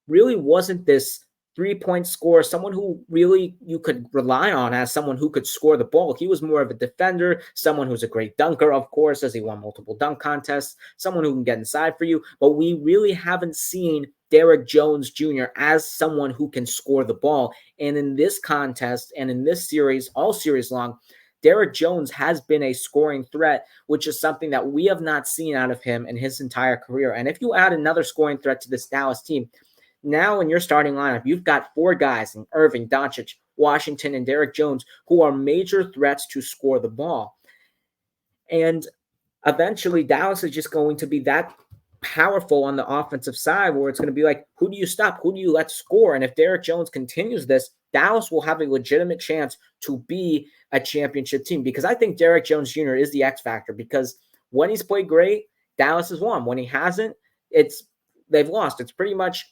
really wasn't this three-point scorer, someone who really you could rely on as someone who could score the ball. He was more of a defender, someone who's a great dunker, of course, as he won multiple dunk contests, someone who can get inside for you, but we really haven't seen Derrick Jones Jr. as someone who can score the ball. And in this contest and in this series, all series long, Derrick Jones has been a scoring threat, which is something that we have not seen out of him in his entire career. And if you add another scoring threat to this Dallas team, now in your starting lineup, you've got 4 guys in Irving, Doncic, Washington, and Derrick Jones who are major threats to score the ball. And eventually Dallas is just going to be that powerful on the offensive side where it's going to be like, who do you stop? Who do you let score? And if Derrick Jones continues this, Dallas will have a legitimate chance to be a championship team, because I think Derrick Jones Jr. is the X factor, because when he's played great, Dallas has won. When he hasn't, they've lost. It's pretty much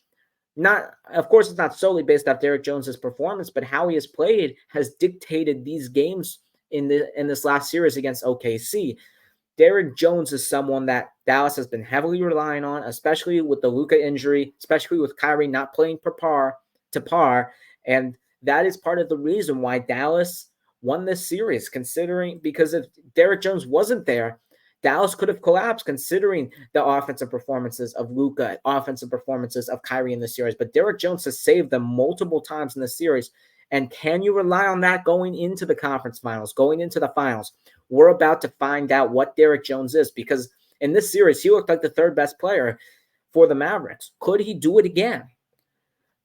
not, of course, it's not solely based off Derrick Jones's performance, but how he has played has dictated these games in this last series against OKC. Derrick Jones is someone that Dallas has been heavily relying on, especially with the Luka injury, especially with Kyrie not playing to par. And that is part of the reason why Dallas won this series, because if Derrick Jones wasn't there, Dallas could have collapsed, considering the offensive performances of Luka, offensive performances of Kyrie in the series. But Derrick Jones has saved them multiple times in the series. And can you rely on that going into the conference finals, going into the finals? We're about to find out what Derrick Jones is, because in this series, he looked like the 3rd best player for the Mavericks. Could he do it again?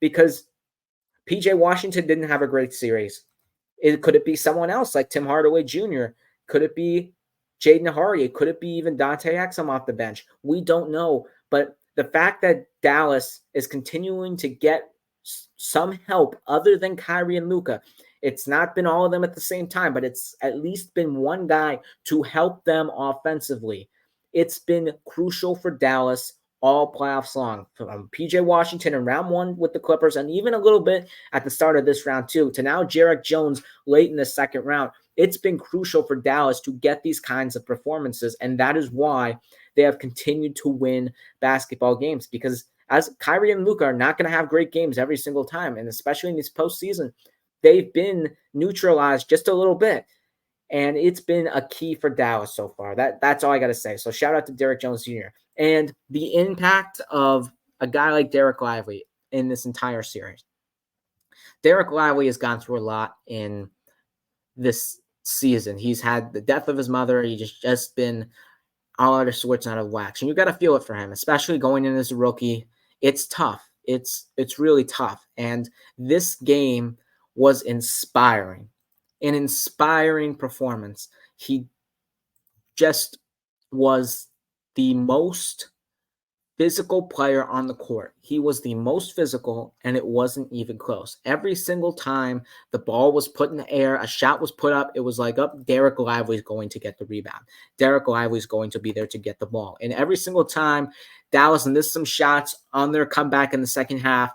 Because PJ Washington didn't have a great series. Could it be someone else like Tim Hardaway Jr.? Could it be Jaden Hardy? Could it be even Dante Exum off the bench? We don't know. But the fact that Dallas is continuing to get some help other than Kyrie and Luka, it's not been all of them at the same time, but it's at least been one guy to help them offensively. It's been crucial for Dallas all playoffs long, from PJ Washington in round 1 with the Clippers, and even a little bit at the start of this round 2, to now Derrick Jones late in the second round. It's been crucial for Dallas to get these kinds of performances, and that is why they have continued to win basketball games, because as Kyrie and Luka are not going to have great games every single time, and especially in this postseason, they've been neutralized just a little bit. And it's been a key for Dallas so far. That's all I got to say. So shout out to Derrick Jones Jr. And the impact of a guy like Dereck Lively in this entire series. Dereck Lively has gone through a lot in this season. He's had the death of his mother. He's just been all out of sorts, out of wax. And you got to feel it for him, especially going in as a rookie. It's tough. It's really tough. And this game was inspiring. An inspiring performance. He just was the most physical player on the court. He was the most physical, and it wasn't even close. Every single time the ball was put in the air, a shot was put up, it was like, oh, Dereck Lively is going to get the rebound. Dereck Lively is going to be there to get the ball. And every single time Dallas missed some shots on their comeback in the second half,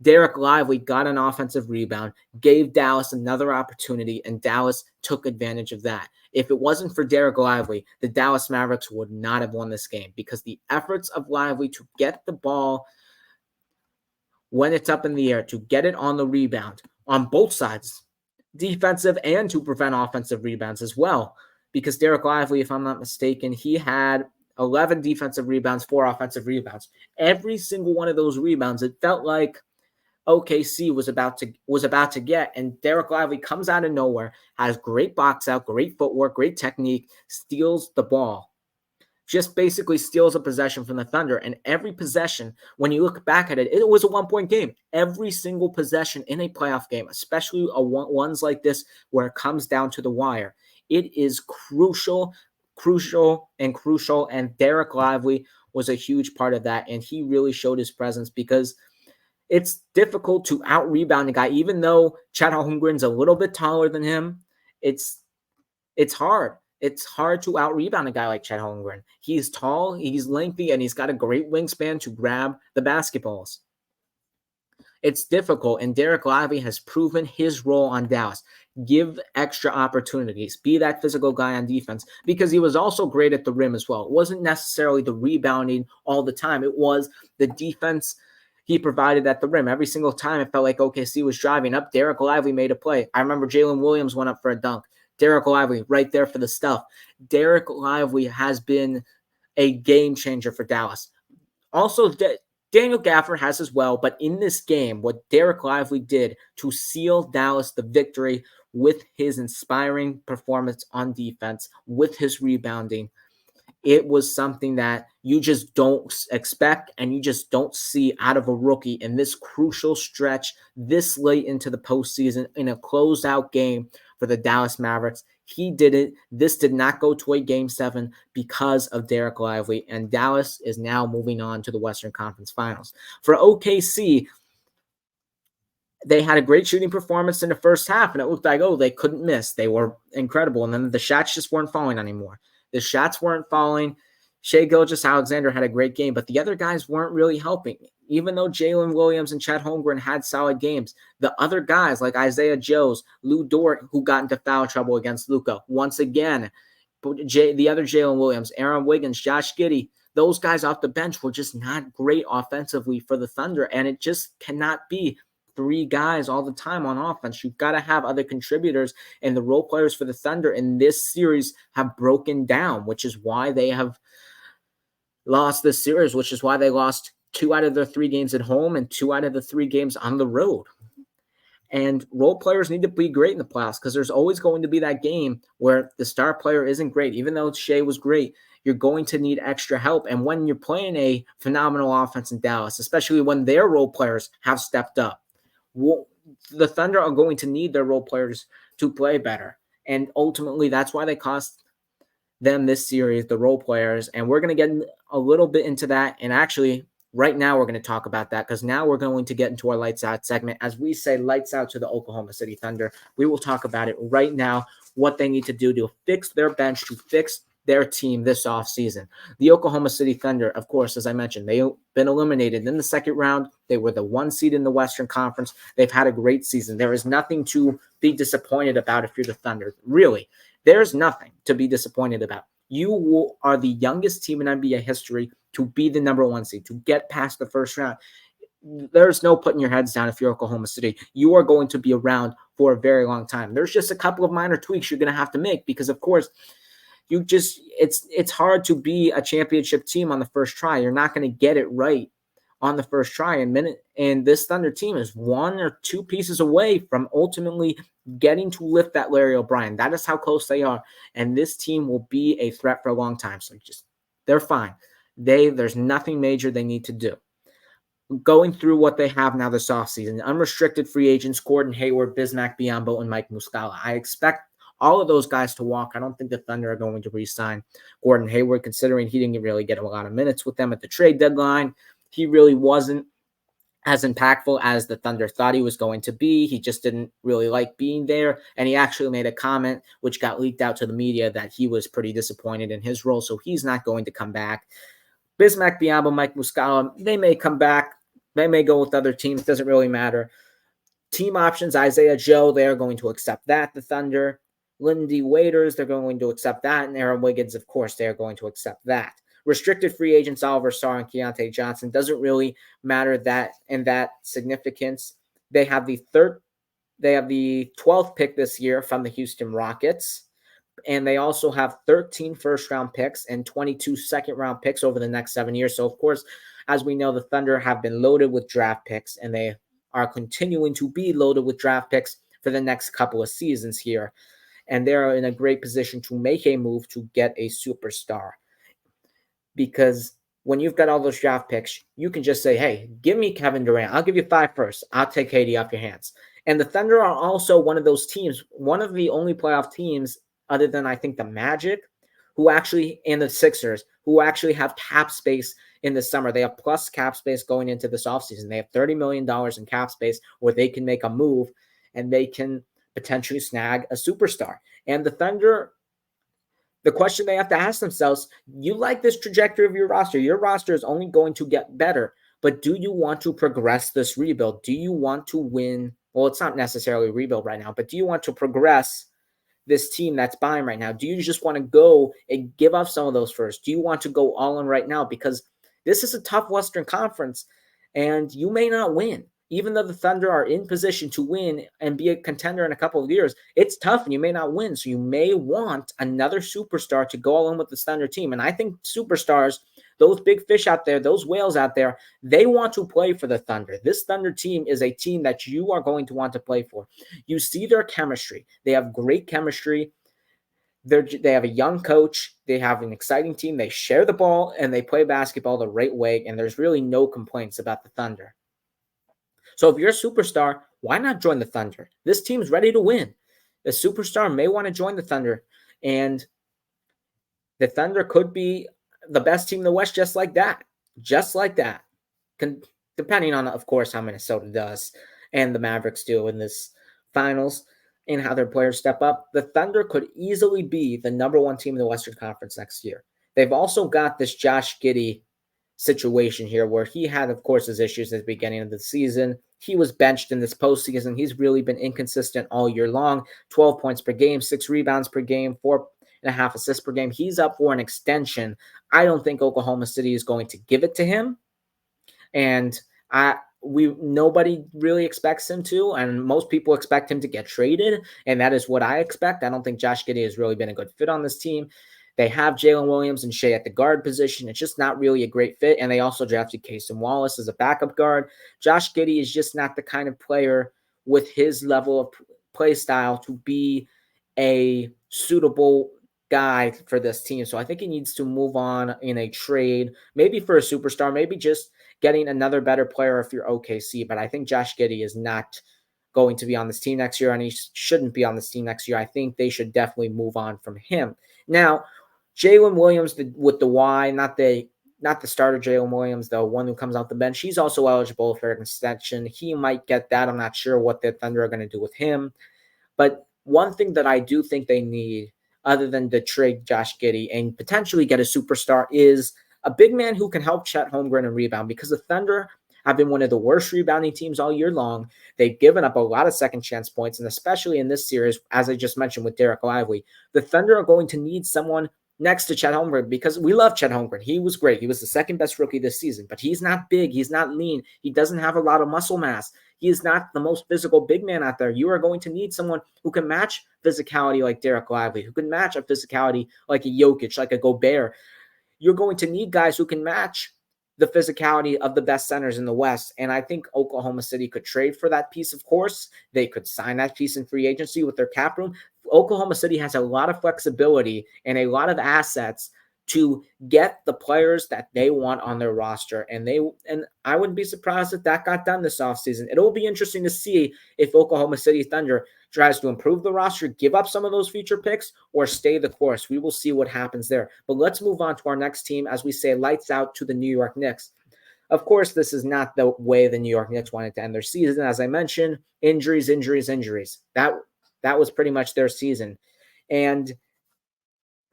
Dereck Lively got an offensive rebound, gave Dallas another opportunity, and Dallas took advantage of that. If it wasn't for Dereck Lively, the Dallas Mavericks would not have won this game, because the efforts of Lively to get the ball when it's up in the air, to get it on the rebound on both sides, defensive and to prevent offensive rebounds as well, because Dereck Lively, if I'm not mistaken, he had 11 defensive rebounds, 4 offensive rebounds. Every single one of those rebounds, it felt like OKC was about to get, and Dereck Lively comes out of nowhere, has great box out, great footwork, great technique, steals the ball, just basically steals a possession from the Thunder. And every possession, when you look back at it, it was a 1-point game. Every single possession in a playoff game, especially ones like this where it comes down to the wire, it is crucial. And Dereck Lively was a huge part of that, and he really showed his presence, because it's difficult to out-rebound a guy, even though Chet Holmgren's a little bit taller than him. It's hard. It's hard to out-rebound a guy like Chet Holmgren. He's tall, he's lengthy, and he's got a great wingspan to grab the basketballs. It's difficult, and Dereck Lively has proven his role on Dallas. Give extra opportunities. Be that physical guy on defense, because he was also great at the rim as well. It wasn't necessarily the rebounding all the time. It was the defense he provided at the rim. Every single time it felt like OKC was driving up, Dereck Lively made a play. I remember Jalen Williams went up for a dunk. Dereck Lively right there for the stuff. Dereck Lively has been a game changer for Dallas. Also, Daniel Gafford has as well, but in this game, what Dereck Lively did to seal Dallas the victory with his inspiring performance on defense, with his rebounding. It was something that you just don't expect and you just don't see out of a rookie in this crucial stretch this late into the postseason in a closeout game for the Dallas Mavericks. He did it. This did not go to a game 7 because of Derek Lively, and Dallas is now moving on to the Western Conference Finals. For OKC, they had a great shooting performance in the first half, and it looked like, oh, they couldn't miss. They were incredible, and then the shots just weren't falling anymore. The shots weren't falling. Shai Gilgeous-Alexander had a great game, but the other guys weren't really helping. Even though Jalen Williams and Chet Holmgren had solid games, the other guys like Isaiah Joes, Lou Dort, who got into foul trouble against Luka, once again, the other Jalen Williams, Aaron Wiggins, Josh Giddey, those guys off the bench were just not great offensively for the Thunder, and it just cannot be 3 guys all the time on offense. You've got to have other contributors, and the role players for the Thunder in this series have broken down, which is why they have lost this series, which is why they lost 2 out of their 3 games at home and 2 out of the 3 games on the road. And role players need to be great in the playoffs because there's always going to be that game where the star player isn't great. Even though Shai was great, you're going to need extra help. And when you're playing a phenomenal offense in Dallas, especially when their role players have stepped up, the Thunder are going to need their role players to play better. And ultimately, that's why they cost them this series, the role players. And we're going to get a little bit into that. And actually, right now, we're going to talk about that because now we're going to get into our lights out segment. As we say lights out to the Oklahoma City Thunder, we will talk about it right now, what they need to do to fix their bench, to fix their team this offseason. The Oklahoma City Thunder, of course, as I mentioned, they've been eliminated in the second round. They were the 1 seed in the Western Conference. They've had a great season. There is nothing to be disappointed about if you're the Thunder. Really, there's nothing to be disappointed about. You are the youngest team in NBA history to be the number 1 seed, to get past the first round. There's no putting your heads down if you're Oklahoma City. You are going to be around for a very long time. There's just a couple of minor tweaks you're going to have to make because, of course, it's hard to be a championship team on the first try. You're not going to get it right on the first try. And this Thunder team is 1 or 2 pieces away from ultimately getting to lift that Larry O'Brien. That is how close they are. And this team will be a threat for a long time. So they're fine. There's nothing major they need to do. Going through what they have now this offseason, unrestricted free agents, Gordon Hayward, Bismack Biyombo, and Mike Muscala. I expect all of those guys to walk. I don't think the Thunder are going to re-sign Gordon Hayward, considering he didn't really get a lot of minutes with them at the trade deadline. He really wasn't as impactful as the Thunder thought he was going to be. He just didn't really like being there. And he actually made a comment, which got leaked out to the media, that he was pretty disappointed in his role. So he's not going to come back. Bismack Biyombo, Mike Muscala, they may come back. They may go with other teams. Doesn't really matter. Team options, Isaiah Joe, they're going to accept that. The Thunder. Lindy Waiters, they're going to accept that. And Aaron Wiggins, of course, they're going to accept that. Restricted free agents, Oliver Sarr and Keontae Johnson, doesn't really matter that in that significance. They have the 12th pick this year from the Houston Rockets. And they also have 13 first-round picks and 22 second-round picks over the next 7 years. So, of course, as we know, the Thunder have been loaded with draft picks, and they are continuing to be loaded with draft picks for the next couple of seasons here. And they're in a great position to make a move to get a superstar. Because when you've got all those draft picks, you can just say, hey, give me Kevin Durant. I'll give you 5 first. I'll take KD off your hands. And the Thunder are also one of those teams, one of the only playoff teams, other than I think the Magic, and the Sixers, who actually have cap space in the summer. They have plus cap space going into this offseason. They have $30 million in cap space where they can make a move and they can potentially snag a superstar. And the Thunder, the question they have to ask themselves, you like this trajectory of your roster. Your roster is only going to get better, but do you want to progress this rebuild? Do you want to win? Well, it's not necessarily a rebuild right now, but do you want to progress this team that's buying right now? Do you just want to go and give up some of those first? Do you want to go all in right now? Because this is a tough Western Conference, and you may not win. Even though the Thunder are in position to win and be a contender in a couple of years, it's tough and you may not win. So you may want another superstar to go along with the Thunder team. And I think superstars those big fish out there, those whales out there, they want to play for the Thunder. This Thunder team is a team that you are going to want to play for. You see their chemistry. They have great chemistry. They have a young coach. They have an exciting team. They share the ball and they play basketball the right way. And there's really no complaints about the Thunder. So if you're a superstar, why not join the Thunder? This team's ready to win. The superstar may want to join the Thunder. And the Thunder could be the best team in the West just like that. Just like that. Depending on, of course, how Minnesota does and the Mavericks do in this finals and how their players step up. The Thunder could easily be the number one team in the Western Conference next year. They've also got this Josh Giddey situation here where he had, of course, his issues at the beginning of the season. He was benched in this postseason. He's really been inconsistent all year long. 12 points per game, 6 rebounds per game, 4.5 assists per game. He's up for an extension. I don't think Oklahoma City is going to give it to him. And nobody really expects him to, and most people expect him to get traded, and that is what I expect. I don't think Josh Giddey has really been a good fit on this team. They have Jalen Williams and Shea at the guard position. It's just not really a great fit, and they also drafted Cason Wallace as a backup guard. Josh Giddey is just not the kind of player with his level of play style to be a suitable guy for this team. So I think he needs to move on in a trade, maybe for a superstar, maybe just getting another better player if you're OKC. But I think Josh Giddey is not going to be on this team next year, and he shouldn't be on this team next year. I think they should definitely move on from him. Now, Jalen Williams with the Y, not the starter Jalen Williams, the one who comes off the bench, he's also eligible for an extension. He might get that. I'm not sure what the Thunder are going to do with him. But one thing that I do think they need, other than to trade Josh Giddey and potentially get a superstar, is a big man who can help Chet Holmgren and rebound, because the Thunder have been one of the worst rebounding teams all year long. They've given up a lot of second chance points, and especially in this series, as I just mentioned with Derek Lively, the Thunder are going to need someone next to Chet Holmgren, because we love Chet Holmgren. He was great. He was the second best rookie this season, but he's not big. He's not lean. He doesn't have a lot of muscle mass. He is not the most physical big man out there. You are going to need someone who can match physicality like Derek Lively, who can match a physicality like a Jokic, like a Gobert. You're going to need guys who can match the physicality of the best centers in the West. And I think Oklahoma City could trade for that piece, of course. They could sign that piece in free agency with their cap room. Oklahoma City has a lot of flexibility and a lot of assets to get the players that they want on their roster. And I wouldn't be surprised if that got done this offseason. It'll be interesting to see if Oklahoma City Thunder tries to improve the roster, give up some of those future picks, or stay the course. We will see what happens there. But let's move on to our next team, as we say, lights out to the New York Knicks. Of course, this is not the way the New York Knicks wanted to end their season. As I mentioned, injuries. That was pretty much their season. And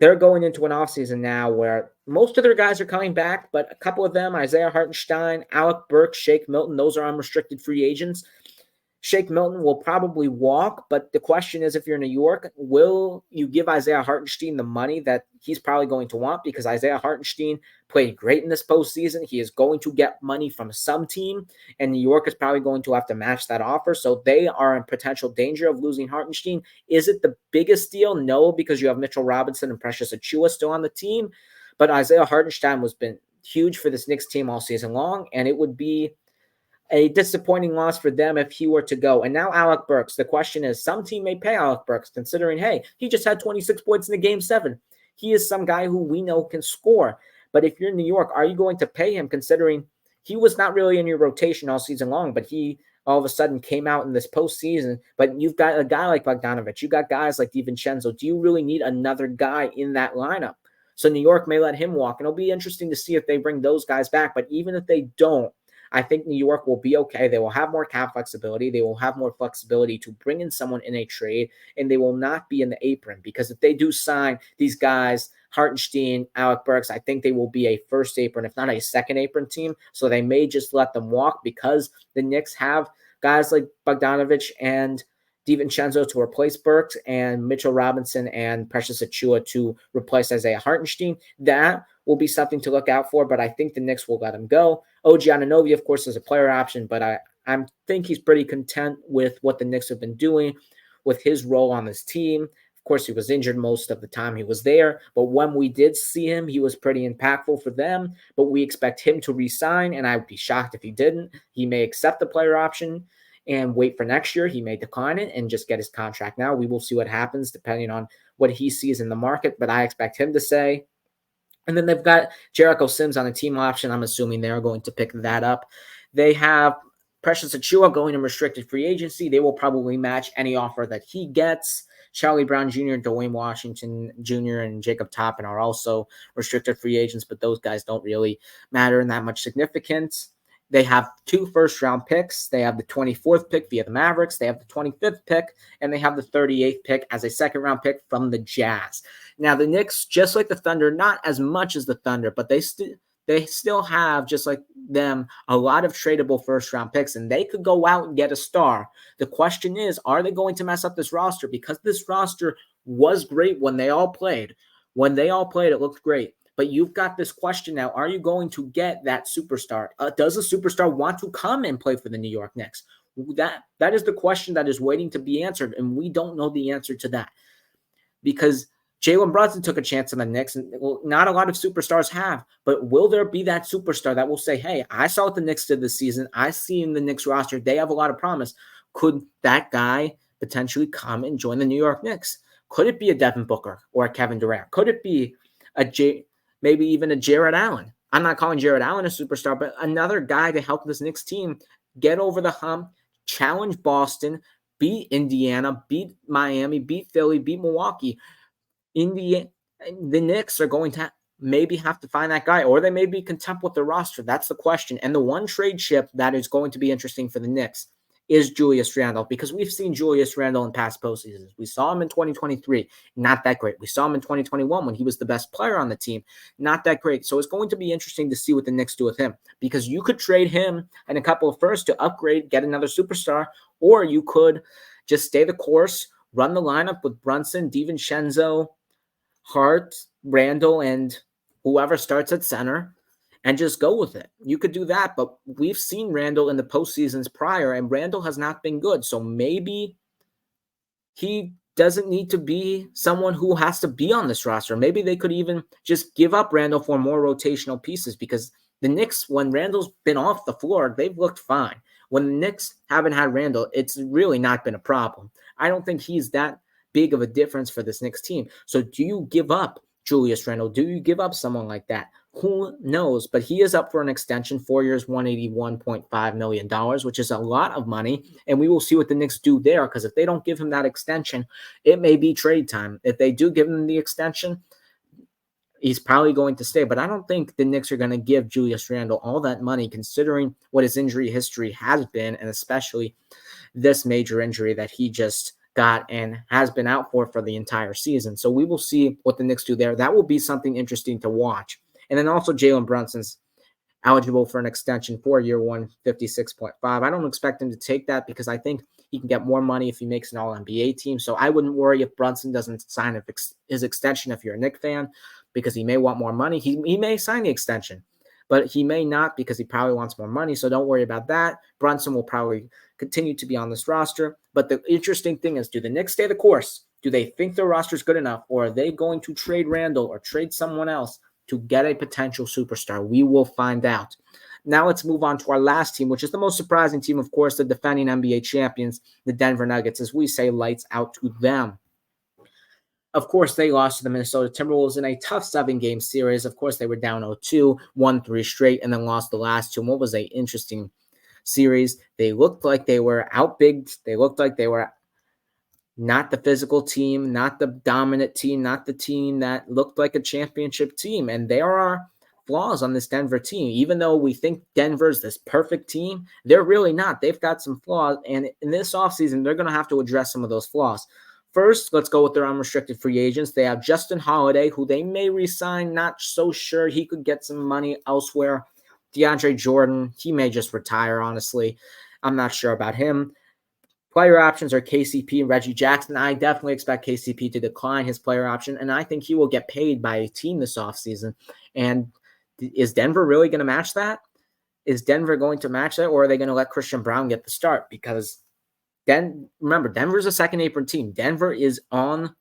they're going into an offseason now where most of their guys are coming back, but a couple of them, Isaiah Hartenstein, Alec Burks, Shake Milton, those are unrestricted free agents. Shake Milton will probably walk, but the question is, if you're in New York, will you give Isaiah Hartenstein the money that he's probably going to want? Because Isaiah Hartenstein played great in this postseason. He is going to get money from some team, and New York is probably going to have to match that offer. So they are in potential danger of losing Hartenstein. Is it the biggest deal? No, because you have Mitchell Robinson and Precious Achiuwa still on the team. But Isaiah Hartenstein has been huge for this Knicks team all season long, and it would be a disappointing loss for them if he were to go. And now Alec Burks. The question is, some team may pay Alec Burks, considering, hey, he just had 26 points in the Game 7. He is some guy who we know can score. But if you're in New York, are you going to pay him, considering he was not really in your rotation all season long, but he all of a sudden came out in this postseason? But you've got a guy like Bogdanovich. You've got guys like DiVincenzo. Do you really need another guy in that lineup? So New York may let him walk. And it'll be interesting to see if they bring those guys back. But even if they don't, I think New York will be okay. They will have more cap flexibility. They will have more flexibility to bring in someone in a trade, and they will not be in the apron, because if they do sign these guys, Hartenstein, Alec Burks, I think they will be a first apron, if not a second apron team. So they may just let them walk, because the Knicks have guys like Bogdanovich and DiVincenzo to replace Burks, and Mitchell Robinson and Precious Achiuwa to replace Isaiah Hartenstein. That will be something to look out for, but I think the Knicks will let him go. OG Anunoby, of course, is a player option, but I think he's pretty content with what the Knicks have been doing with his role on this team. Of course, he was injured most of the time he was there, but when we did see him, he was pretty impactful for them. But we expect him to re-sign, and I would be shocked if he didn't. He may accept the player option and wait for next year. He may decline it and just get his contract now. We will see what happens depending on what he sees in the market, but I expect him to say. And then they've got Jericho Sims on a team option. I'm assuming they're going to pick that up. They have Precious Achiuwa going in restricted free agency. They will probably match any offer that he gets. Charlie Brown Jr., Dwayne Washington Jr., and Jacob Toppin are also restricted free agents, but those guys don't really matter in that much significance. They have 2 first-round picks. They have the 24th pick via the Mavericks. They have the 25th pick, and they have the 38th pick as a second-round pick from the Jazz. Now, the Knicks, just like the Thunder, not as much as the Thunder, but they still have, just like them, a lot of tradable first-round picks, and they could go out and get a star. The question is, are they going to mess up this roster? Because this roster was great when they all played. When they all played, it looked great. But you've got this question now. Are you going to get that superstar? Does a superstar want to come and play for the New York Knicks? That is the question that is waiting to be answered, and we don't know the answer to that. Because Jalen Brunson took a chance on the Knicks, and not a lot of superstars have. But will there be that superstar that will say, hey, I saw what the Knicks did this season. I see in the Knicks roster, they have a lot of promise. Could that guy potentially come and join the New York Knicks? Could it be a Devin Booker or a Kevin Durant? Could it be maybe even a Jared Allen? I'm not calling Jared Allen a superstar, but another guy to help this Knicks team get over the hump, challenge Boston, beat Indiana, beat Miami, beat Philly, beat Milwaukee. The Knicks are going to maybe have to find that guy, or they may be content with the roster. That's the question. And the one trade chip that is going to be interesting for the Knicks is Julius Randle, because we've seen Julius Randle in past postseasons. We saw him in 2023, not that great. We saw him in 2021 when he was the best player on the team, not that great. So it's going to be interesting to see what the Knicks do with him, because you could trade him and a couple of firsts to upgrade, get another superstar, or you could just stay the course, run the lineup with Brunson, DiVincenzo, Hart, Randle, and whoever starts at center, and just go with it. You could do that, but we've seen Randle in the postseasons prior, and Randle has not been good. So maybe he doesn't need to be someone who has to be on this roster. Maybe they could even just give up Randle for more rotational pieces, because the Knicks, when Randle's been off the floor, they've looked fine. When the Knicks haven't had Randle, it's really not been a problem. I don't think he's that big of a difference for this Knicks team. So do you give up Julius Randle? Do you give up someone like that? Who knows? But he is up for an extension, 4 years, $181.5 million, which is a lot of money. And we will see what the Knicks do there, because if they don't give him that extension, it may be trade time. If they do give him the extension, he's probably going to stay. But I don't think the Knicks are going to give Julius Randle all that money, considering what his injury history has been, and especially this major injury that he just got and has been out for the entire season. So we will see what the Knicks do there. That will be something interesting to watch. And then also Jalen Brunson's eligible for an extension, 4-year, $156.5. I don't expect him to take that, because I think he can get more money if he makes an All-NBA team. So I wouldn't worry if Brunson doesn't sign his extension if you're a Knicks fan, because he may want more money. He may sign the extension, but he may not, because he probably wants more money. So don't worry about that. Brunson will probably continue to be on this roster. But the interesting thing is, do the Knicks stay the course? Do they think their roster is good enough, or are they going to trade Randle or trade someone else to get a potential superstar? We will find out. Now let's move on to our last team, which is the most surprising team, of course, the defending NBA champions, the Denver Nuggets, as we say, lights out to them. Of course, they lost to the Minnesota Timberwolves in a tough 7-game series. Of course, they were down 0-2, won 3 straight, and then lost the last 2. And what was an interesting series? They looked like they were outbigged. They looked like they were not the physical team, not the dominant team, not the team that looked like a championship team. And there are flaws on this Denver team. Even though we think Denver's this perfect team, they're really not. They've got some flaws. And in this offseason, they're going to have to address some of those flaws. First, let's go with their unrestricted free agents. They have Justin Holiday, who they may re-sign. Not so sure. He could get some money elsewhere. DeAndre Jordan, he may just retire, honestly. I'm not sure about him. Player options are KCP and Reggie Jackson. I definitely expect KCP to decline his player option, and I think he will get paid by a team this offseason. And is Denver really going to match that? Is Denver going to match that, or are they going to let Christian Brown get the start? Because remember, Denver's a second apron team. Denver is on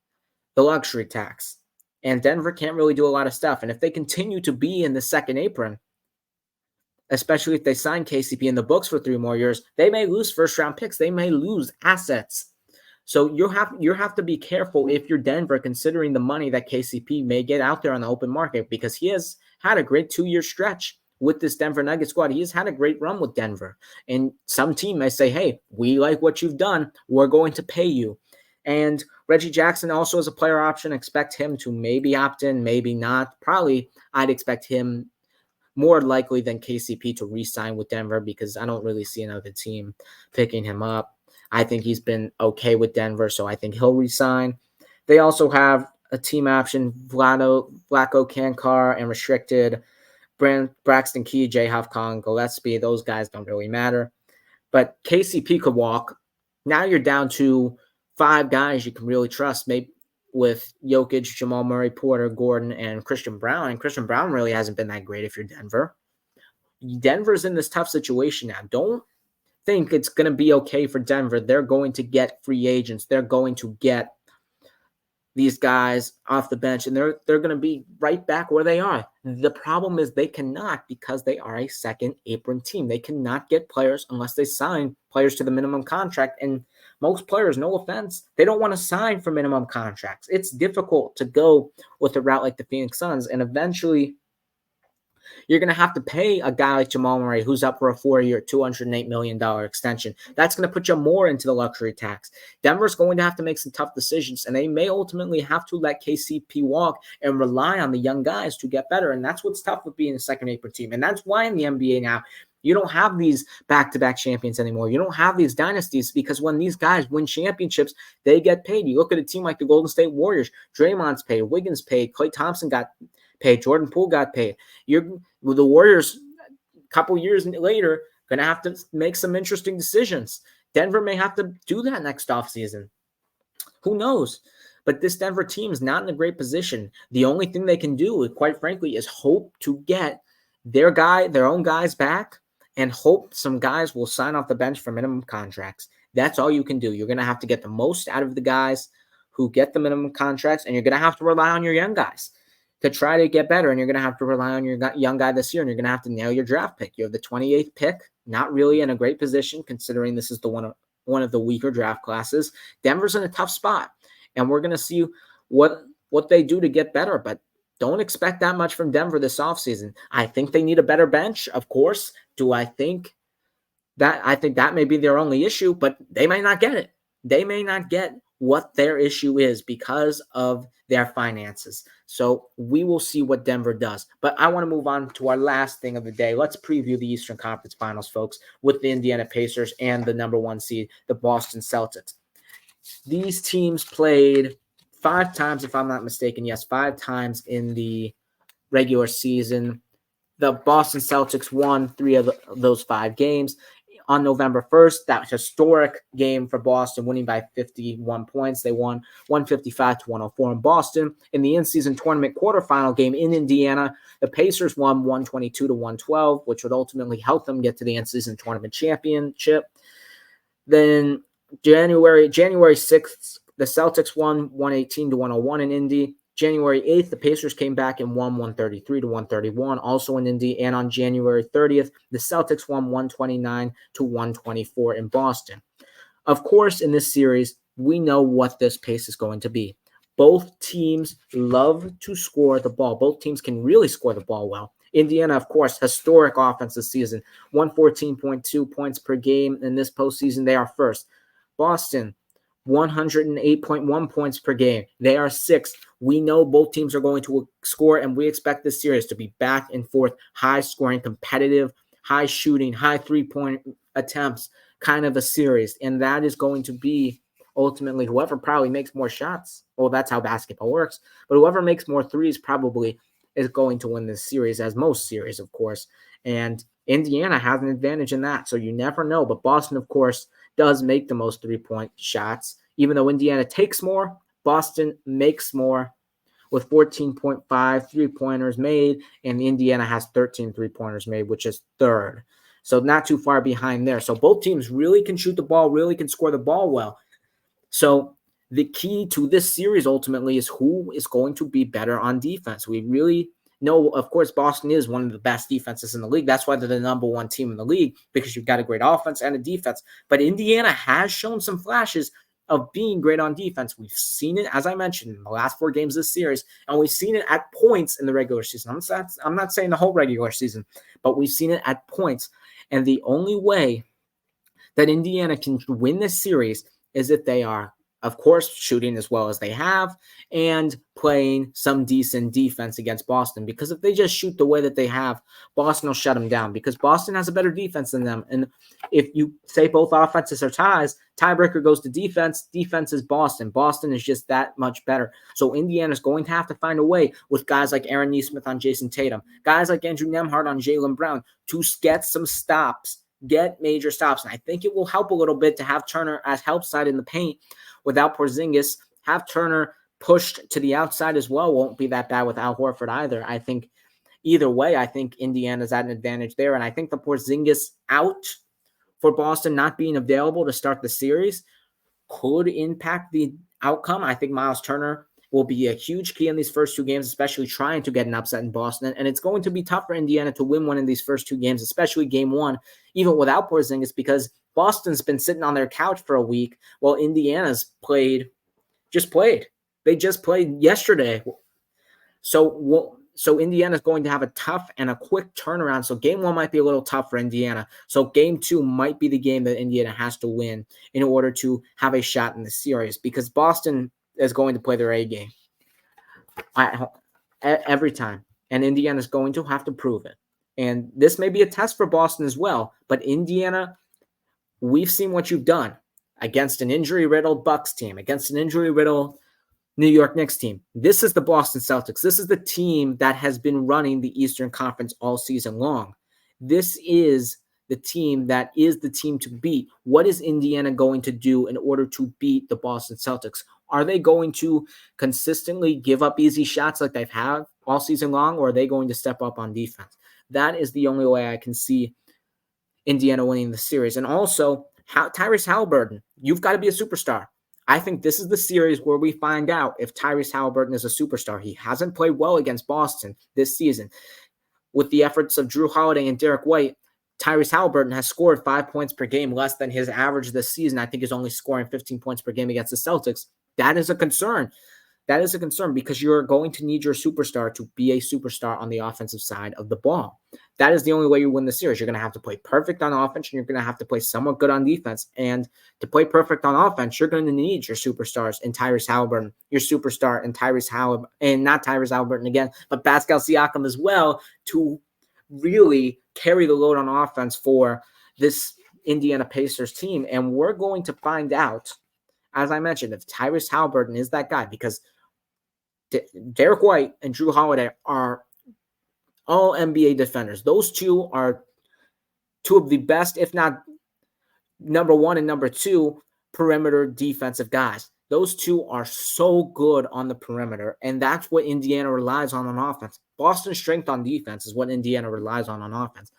the luxury tax. And Denver can't really do a lot of stuff. And if they continue to be in the second apron, especially if they sign KCP in the books for 3 more years, they may lose first-round picks. They may lose assets. So you have to be careful if you're Denver, considering the money that KCP may get out there on the open market, because he has had a great 2-year stretch with this Denver Nuggets squad. He has had a great run with Denver. And some team may say, hey, we like what you've done. We're going to pay you. And Reggie Jackson also is a player option. Expect him to maybe opt in, maybe not. Probably I'd expect him more likely than KCP to re-sign with Denver, because I don't really see another team picking him up. I think he's been okay with Denver, so I think he'll re-sign. They also have a team option, Vlatko Kankar, and restricted Braxton Key, Jay Hafkong, Gillespie. Those guys don't really matter. But KCP could walk. Now you're down to 5 guys you can really trust, maybe with Jokic, Jamal Murray, Porter, Gordon, and Christian Brown. And Christian Brown really hasn't been that great if you're Denver. Denver's in this tough situation now. Don't think it's going to be okay for Denver. They're going to get free agents. They're going to get these guys off the bench, and they're going to be right back where they are. The problem is they cannot, because they are a second apron team. They cannot get players unless they sign players to the minimum contract. And most players, no offense, they don't want to sign for minimum contracts. It's difficult to go with a route like the Phoenix Suns, and eventually you're going to have to pay a guy like Jamal Murray, who's up for a 4-year, $208 million extension. That's going to put you more into the luxury tax. Denver's going to have to make some tough decisions, and they may ultimately have to let KCP walk and rely on the young guys to get better. And that's what's tough with being a second apron team. And that's why in the NBA now, you don't have these back-to-back champions anymore. You don't have these dynasties, because when these guys win championships, they get paid. You look at a team like the Golden State Warriors. Draymond's paid, Wiggins paid, Klay Thompson got paid, Jordan Poole got paid. The Warriors, a couple years later, going to have to make some interesting decisions. Denver may have to do that next offseason. Who knows? But this Denver team is not in a great position. The only thing they can do, quite frankly, is hope to get their own guys back, and hope some guys will sign off the bench for minimum contracts. That's all you can do. You're going to have to get the most out of the guys who get the minimum contracts, and you're going to have to rely on your young guys to try to get better. And you're going to have to rely on your young guy this year, and you're going to have to nail your draft pick. You have the 28th pick, not really in a great position considering this is the one of the weaker draft classes. Denver's in a tough spot, and we're going to see what they do to get better, but don't expect that much from Denver this offseason. I think they need a better bench, of course. Do I think that? I think that may be their only issue, but they may not get it. They may not get what their issue is because of their finances. So we will see what Denver does. But I want to move on to our last thing of the day. Let's preview the Eastern Conference Finals, folks, with the Indiana Pacers and the number 1 seed, the Boston Celtics. These teams played 5 times, if I'm not mistaken. Yes, 5 times in the regular season. The Boston Celtics won 3 of those 5 games. On November 1st, that historic game for Boston, winning by 51 points. They won 155-104 in Boston. In the in-season tournament quarterfinal game in Indiana, the Pacers won 122-112, which would ultimately help them get to the in-season tournament championship. Then January 6th, the Celtics won 118-101 in Indy. January 8th, the Pacers came back and won 133-131, also in Indy. And on January 30th, the Celtics won 129-124 in Boston. Of course, in this series, we know what this pace is going to be. Both teams love to score the ball. Both teams can really score the ball well. Indiana, of course, historic offense this season, 114.2 points per game in this postseason. They are first. Boston, 108.1 points per game. They are 6th. We know both teams are going to score, and we expect this series to be back and forth, high-scoring, competitive, high-shooting, high three-point attempts kind of a series. And that is going to be ultimately whoever probably makes more shots. Well, that's how basketball works. But whoever makes more threes probably is going to win this series, as most series, of course. And Indiana has an advantage in that, so you never know. But Boston, of course, does make the most three-point shots. Even though Indiana takes more, Boston makes more with 14.5 three-pointers made, and Indiana has 13 three-pointers made, which is 3rd. So not too far behind there. So both teams really can shoot the ball, really can score the ball well. So the key to this series ultimately is who is going to be better on defense. We really know, of course, Boston is one of the best defenses in the league. That's why they're the number one team in the league, because you've got a great offense and a defense. But Indiana has shown some flashes of being great on defense. We've seen it, as I mentioned, in the last 4 games of this series, and we've seen it at points in the regular season. I'm not saying the whole regular season, but we've seen it at points. And the only way that Indiana can win this series is if they are, of course, shooting as well as they have and playing some decent defense against Boston. Because if they just shoot the way that they have, Boston will shut them down, because Boston has a better defense than them. And if you say both offenses are ties, tiebreaker goes to defense. Defense is Boston. Boston is just that much better. So Indiana's going to have to find a way with guys like Aaron Nesmith on Jason Tatum, guys like Andrew Nembhard on Jaylen Brown, to get some stops, get major stops. And I think it will help a little bit to have Turner as help side in the paint without Porzingis. Have Turner pushed to the outside as well. Won't be that bad with Al Horford either. I think either way, I think Indiana's at an advantage there. And I think the Porzingis out for Boston not being available to start the series could impact the outcome. I think Miles Turner will be a huge key in these first 2 games, especially trying to get an upset in Boston. And it's going to be tough for Indiana to win one in these first 2 games, especially game 1, even without Porzingis, because Boston's been sitting on their couch for a week while Indiana's just played. They just played yesterday. So Indiana's going to have a tough and a quick turnaround. So game 1 might be a little tough for Indiana. So game 2 might be the game that Indiana has to win in order to have a shot in the series, because Boston is going to play their A game every time. And Indiana's going to have to prove it. And this may be a test for Boston as well. But Indiana, we've seen what you've done against an injury-riddled Bucks team, against an injury-riddled New York Knicks team. This is the Boston Celtics. This is the team that has been running the Eastern Conference all season long. This is the team that is the team to beat. What is Indiana going to do in order to beat the Boston Celtics? Are they going to consistently give up easy shots like they've had all season long, or are they going to step up on defense? That is the only way I can see Indiana winning the series. And also, Tyrese Haliburton, you've got to be a superstar. I think this is the series where we find out if Tyrese Haliburton is a superstar. He hasn't played well against Boston this season. With the efforts of Drew Holiday and Derek White, Tyrese Haliburton has scored 5 points per game, less than his average this season. I think he's only scoring 15 points per game against the Celtics. That is a concern. That is a concern, because you're going to need your superstar to be a superstar on the offensive side of the ball. That is the only way you win the series. You're going to have to play perfect on offense, and you're going to have to play somewhat good on defense. And to play perfect on offense, you're going to need your superstars in Tyrese Haliburton, your superstar in Tyrese Haliburton, and not Tyrese Haliburton again, but Pascal Siakam as well, to really carry the load on offense for this Indiana Pacers team. And we're going to find out, as I mentioned, if Tyrese Haliburton is that guy, because Derek White and Drew Holiday are all NBA defenders. Those two are 2 of the best, if not number 1 and number 2, perimeter defensive guys. Those 2 are so good on the perimeter, and that's what Indiana relies on offense. Boston's strength on defense is what Indiana relies on offense.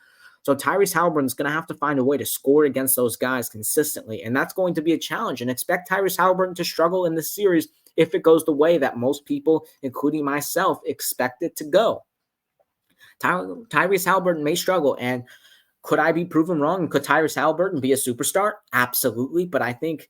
So Tyrese Haliburton is going to have to find a way to score against those guys consistently, and that's going to be a challenge. And expect Tyrese Haliburton to struggle in this series if it goes the way that most people, including myself, expect it to go. Tyrese Haliburton may struggle, and could I be proven wrong? Could Tyrese Haliburton be a superstar? Absolutely, but I think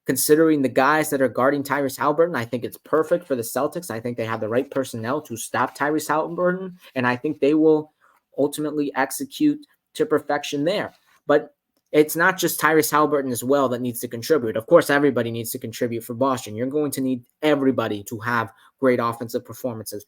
considering the guys that are guarding Tyrese Haliburton, I think it's perfect for the Celtics. I think they have the right personnel to stop Tyrese Haliburton, and I think they will ultimately execute to perfection there. But it's not just Tyrese Haliburton as well that needs to contribute. Of course, everybody needs to contribute for Boston. You're going to need everybody to have great offensive performances,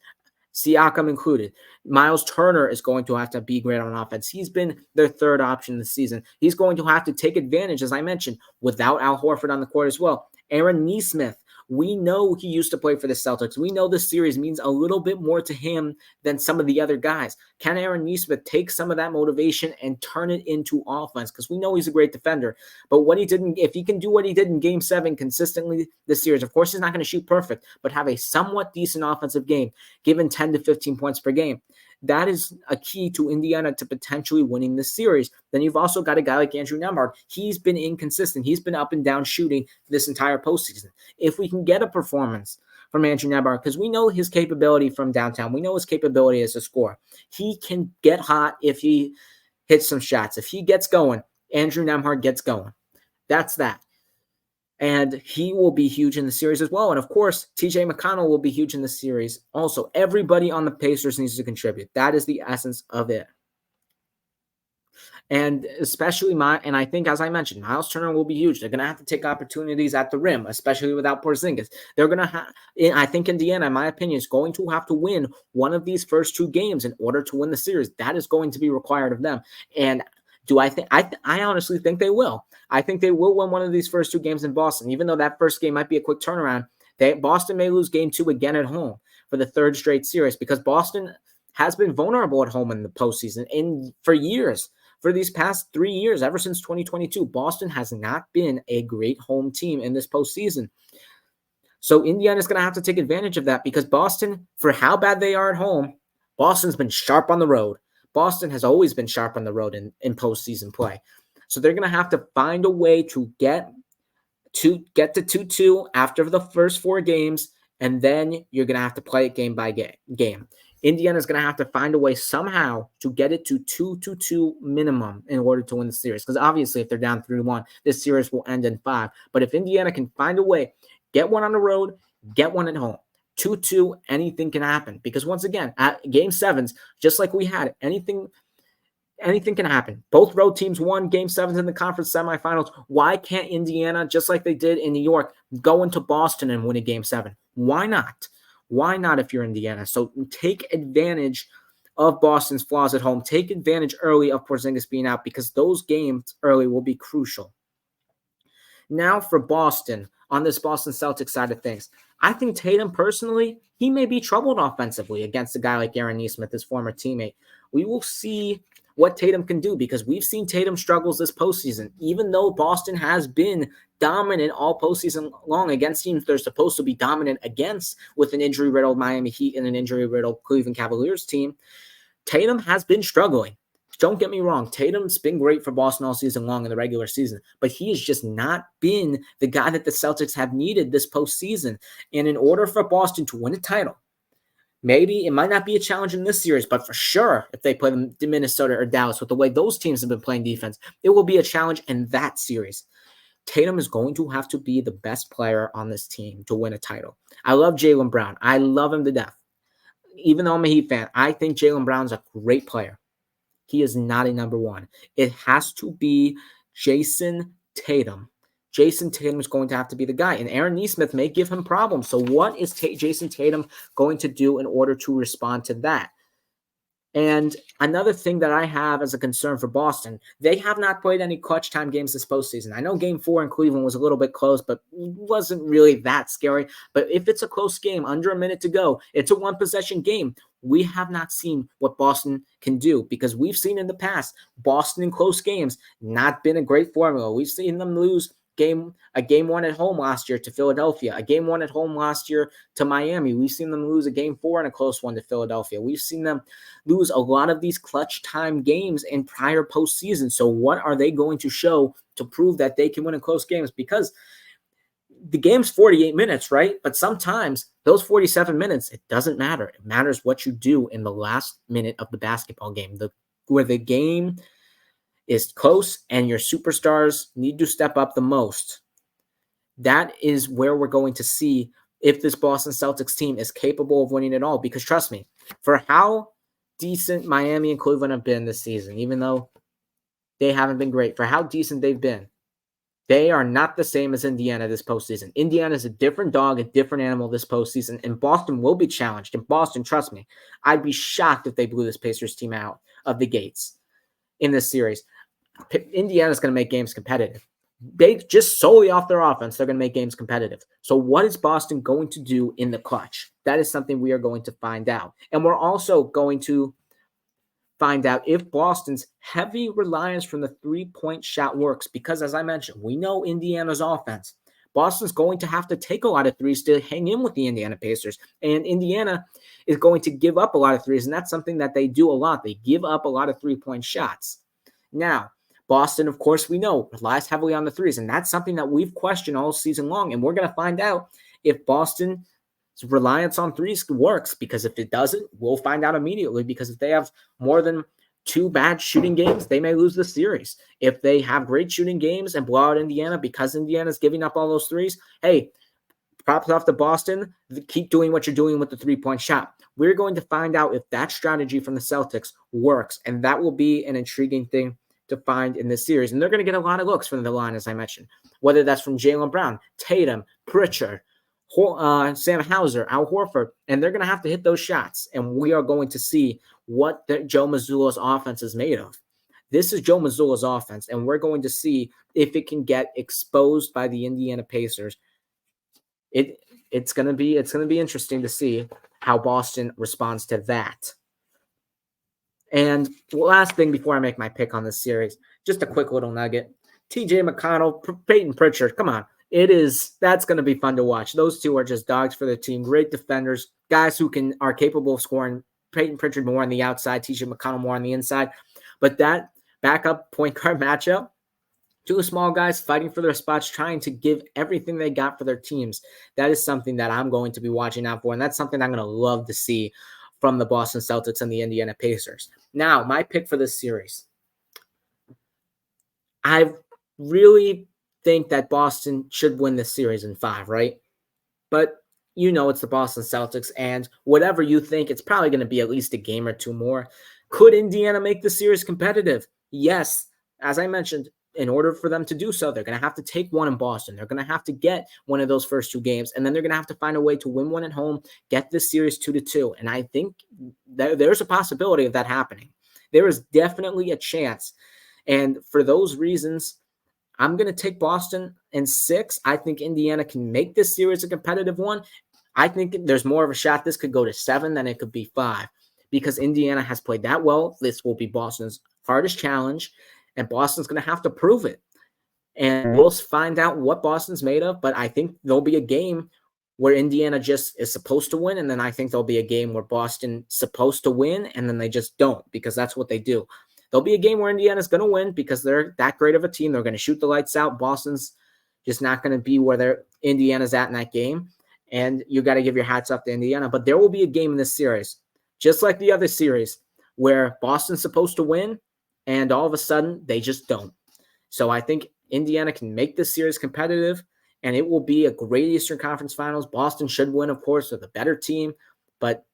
Siakam included. Miles Turner is going to have to be great on offense. He's been their 3rd option this season. He's going to have to take advantage, as I mentioned, without Al Horford on the court as well. Aaron Nesmith, we know he used to play for the Celtics. We know this series means a little bit more to him than some of the other guys. Can Aaron Nesmith take some of that motivation and turn it into offense? Because we know he's a great defender. But if he can do what he did in Game 7 consistently this series, of course he's not going to shoot perfect, but have a somewhat decent offensive game, given 10 to 15 points per game, That is a key to Indiana to potentially winning this series. Then you've also got a guy like Andrew Nembhard. He's been inconsistent. He's been up and down shooting this entire postseason. If we can get a performance from Andrew Nembhard, because we know his capability from downtown, we know his capability as a scorer. He can get hot if he hits some shots. If he gets going, Andrew Nembhard gets going. That's that. And he will be huge in the series as well. And of course, TJ McConnell will be huge in the series. Also, everybody on the Pacers needs to contribute. That is the essence of it. And especially I think, as I mentioned, Miles Turner will be huge. They're going to have to take opportunities at the rim, especially without Porzingis. They're going to have, I think Indiana, in my opinion, is going to have to win one of these first 2 games in order to win the series. That is going to be required of them. And do I think, I honestly think they will. I think they will win one of these first 2 games in Boston, even though that first game might be a quick turnaround. Boston may lose game 2 again at home for the 3rd straight series, because Boston has been vulnerable at home in the postseason for years. For these past 3 years, ever since 2022, Boston has not been a great home team in this postseason. So Indiana's going to have to take advantage of that, because Boston, for how bad they are at home, Boston's been sharp on the road. Boston has always been sharp on the road in postseason play. So they're going to have to find a way to get to 2-2 after the first 4 games, and then you're going to have to play it game by game. Indiana's going to have to find a way somehow to get it to 2-2 minimum in order to win the series. Because obviously, if they're down 3-1, this series will end in 5. But if Indiana can find a way, get one on the road, get one at home, 2-2, anything can happen. Because once again, at Game 7s, just like we had, anything can happen. Both road teams won Game 7s in the conference semifinals. Why can't Indiana, just like they did in New York, go into Boston and win a Game 7? Why not? Why not if you're Indiana? So take advantage of Boston's flaws at home. Take advantage early of Porzingis being out, because those games early will be crucial. Now for Boston, on this Boston Celtics side of things, I think Tatum personally, he may be troubled offensively against a guy like Aaron Nesmith, his former teammate. We will see what Tatum can do, because we've seen Tatum struggles this postseason. Even though Boston has been dominant all postseason long against teams they're supposed to be dominant against, with an injury-riddled Miami Heat and an injury-riddled Cleveland Cavaliers team, Tatum has been struggling. Don't get me wrong, Tatum's been great for Boston all season long in the regular season, but he has just not been the guy that the Celtics have needed this postseason. And in order for Boston to win a title, maybe it might not be a challenge in this series, but for sure, if they play Minnesota or Dallas with the way those teams have been playing defense, it will be a challenge in that series. Tatum is going to have to be the best player on this team to win a title. I love Jaylen Brown. I love him to death. Even though I'm a Heat fan, I think Jaylen Brown's a great player. He is not a number 1. It has to be Jason Tatum. Jason Tatum is going to have to be the guy, and Aaron Nesmith may give him problems. So what is Jason Tatum going to do in order to respond to that? And another thing that I have as a concern for Boston, they have not played any clutch time games this postseason. I know Game 4 in Cleveland was a little bit close, but wasn't really that scary. But if it's a close game, under a minute to go, it's a one-possession game. We have not seen what Boston can do, because we've seen in the past, Boston in close games, not been a great formula. We've seen them lose a game 1 at home last year to Philadelphia, a game 1 at home last year to Miami. We've seen them lose a game 4 and a close one to Philadelphia. We've seen them lose a lot of these clutch time games in prior postseason. So what are they going to show to prove that they can win in close games? Because the game's 48 minutes, right? But sometimes those 47 minutes, it doesn't matter. It matters what you do in the last minute of the basketball game, where the game is close and your superstars need to step up the most. That is where we're going to see if this Boston Celtics team is capable of winning it all. Because trust me, for how decent Miami and Cleveland have been this season, even though they haven't been great, for how decent they've been, they are not the same as Indiana this postseason. Indiana is a different dog, a different animal this postseason, and Boston will be challenged. And Boston, trust me, I'd be shocked if they blew this Pacers team out of the gates in this series. Indiana's going to make games competitive. They just solely off their offense, they're going to make games competitive. So what is Boston going to do in the clutch? That is something we are going to find out. And we're also going to find out if Boston's heavy reliance from the three-point shot works. Because as I mentioned, we know Indiana's offense, Boston's going to have to take a lot of threes to hang in with the Indiana Pacers. And Indiana is going to give up a lot of threes, and that's something that they do a lot. They give up a lot of three-point shots. Now, Boston, of course, we know, relies heavily on the threes, and that's something that we've questioned all season long, and we're going to find out if Boston's reliance on threes works, because if it doesn't, we'll find out immediately, because if they have more than 2 bad shooting games, they may lose the series. If they have great shooting games and blow out Indiana because Indiana's giving up all those threes, hey, props off to Boston. Keep doing what you're doing with the three-point shot. We're going to find out if that strategy from the Celtics works, and that will be an intriguing thing to find in this series. And they're going to get a lot of looks from the line, as I mentioned, whether that's from Jaylen Brown, Tatum, Pritchard, Sam Hauser, Al Horford, and they're going to have to hit those shots, and we are going to see what Joe Mazzulla's offense is made of. This is Joe Mazzulla's offense, and we're going to see if it can get exposed by the Indiana Pacers. It's going to be interesting to see how Boston responds to that. And last thing before I make my pick on this series, just a quick little nugget. TJ McConnell, Peyton Pritchard, come on. That's going to be fun to watch. Those two are just dogs for the team, great defenders, guys who are capable of scoring. Peyton Pritchard more on the outside, TJ McConnell more on the inside. But that backup point guard matchup, 2 small guys fighting for their spots, trying to give everything they got for their teams. That is something that I'm going to be watching out for, and that's something I'm going to love to see from the Boston Celtics and the Indiana Pacers. Now, my pick for this series. I really think that Boston should win this series in 5, right? But it's the Boston Celtics, and whatever you think, it's probably going to be at least a game or 2 more. Could Indiana make the series competitive? Yes. As I mentioned, in order for them to do so, they're going to have to take one in Boston. They're going to have to get one of those first 2 games, and then they're going to have to find a way to win one at home, get this series 2-2. And I think there's a possibility of that happening. There is definitely a chance. And for those reasons, I'm going to take Boston in 6. I think Indiana can make this series a competitive one. I think there's more of a shot this could go to 7 than it could be 5, because Indiana has played that well. This will be Boston's hardest challenge, and Boston's going to have to prove it. And we'll find out what Boston's made of, but I think there'll be a game where Indiana just is supposed to win, and then I think there'll be a game where Boston's supposed to win, and then they just don't, because that's what they do. There'll be a game where Indiana's going to win because they're that great of a team. They're going to shoot the lights out. Boston's just not going to be where Indiana's at in that game, and you got to give your hats off to Indiana. But there will be a game in this series, just like the other series, where Boston's supposed to win, and all of a sudden they just don't. So I think Indiana can make this series competitive, and it will be a great Eastern Conference Finals. Boston should win, of course, with a better team, but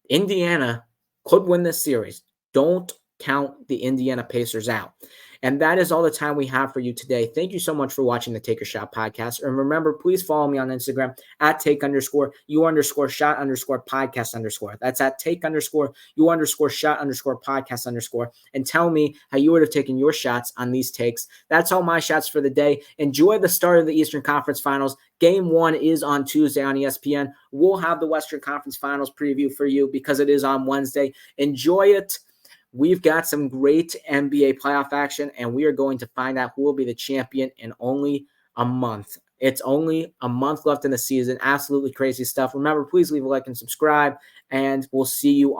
Indiana could win this series. Don't count the Indiana Pacers out. And that is all the time we have for you today. Thank you so much for watching the Take a Shot podcast. And remember, please follow me on Instagram at take_you_shot_podcast_. That's at take_you_shot_podcast_. And tell me how you would have taken your shots on these takes. That's all my shots for the day. Enjoy the start of the Eastern Conference Finals. Game 1 is on Tuesday on ESPN. We'll have the Western Conference Finals preview for you because it is on Wednesday. Enjoy it. We've got some great NBA playoff action, and we are going to find out who will be the champion in only a month. It's only a month left in the season. Absolutely crazy stuff. Remember, please leave a like and subscribe, and we'll see you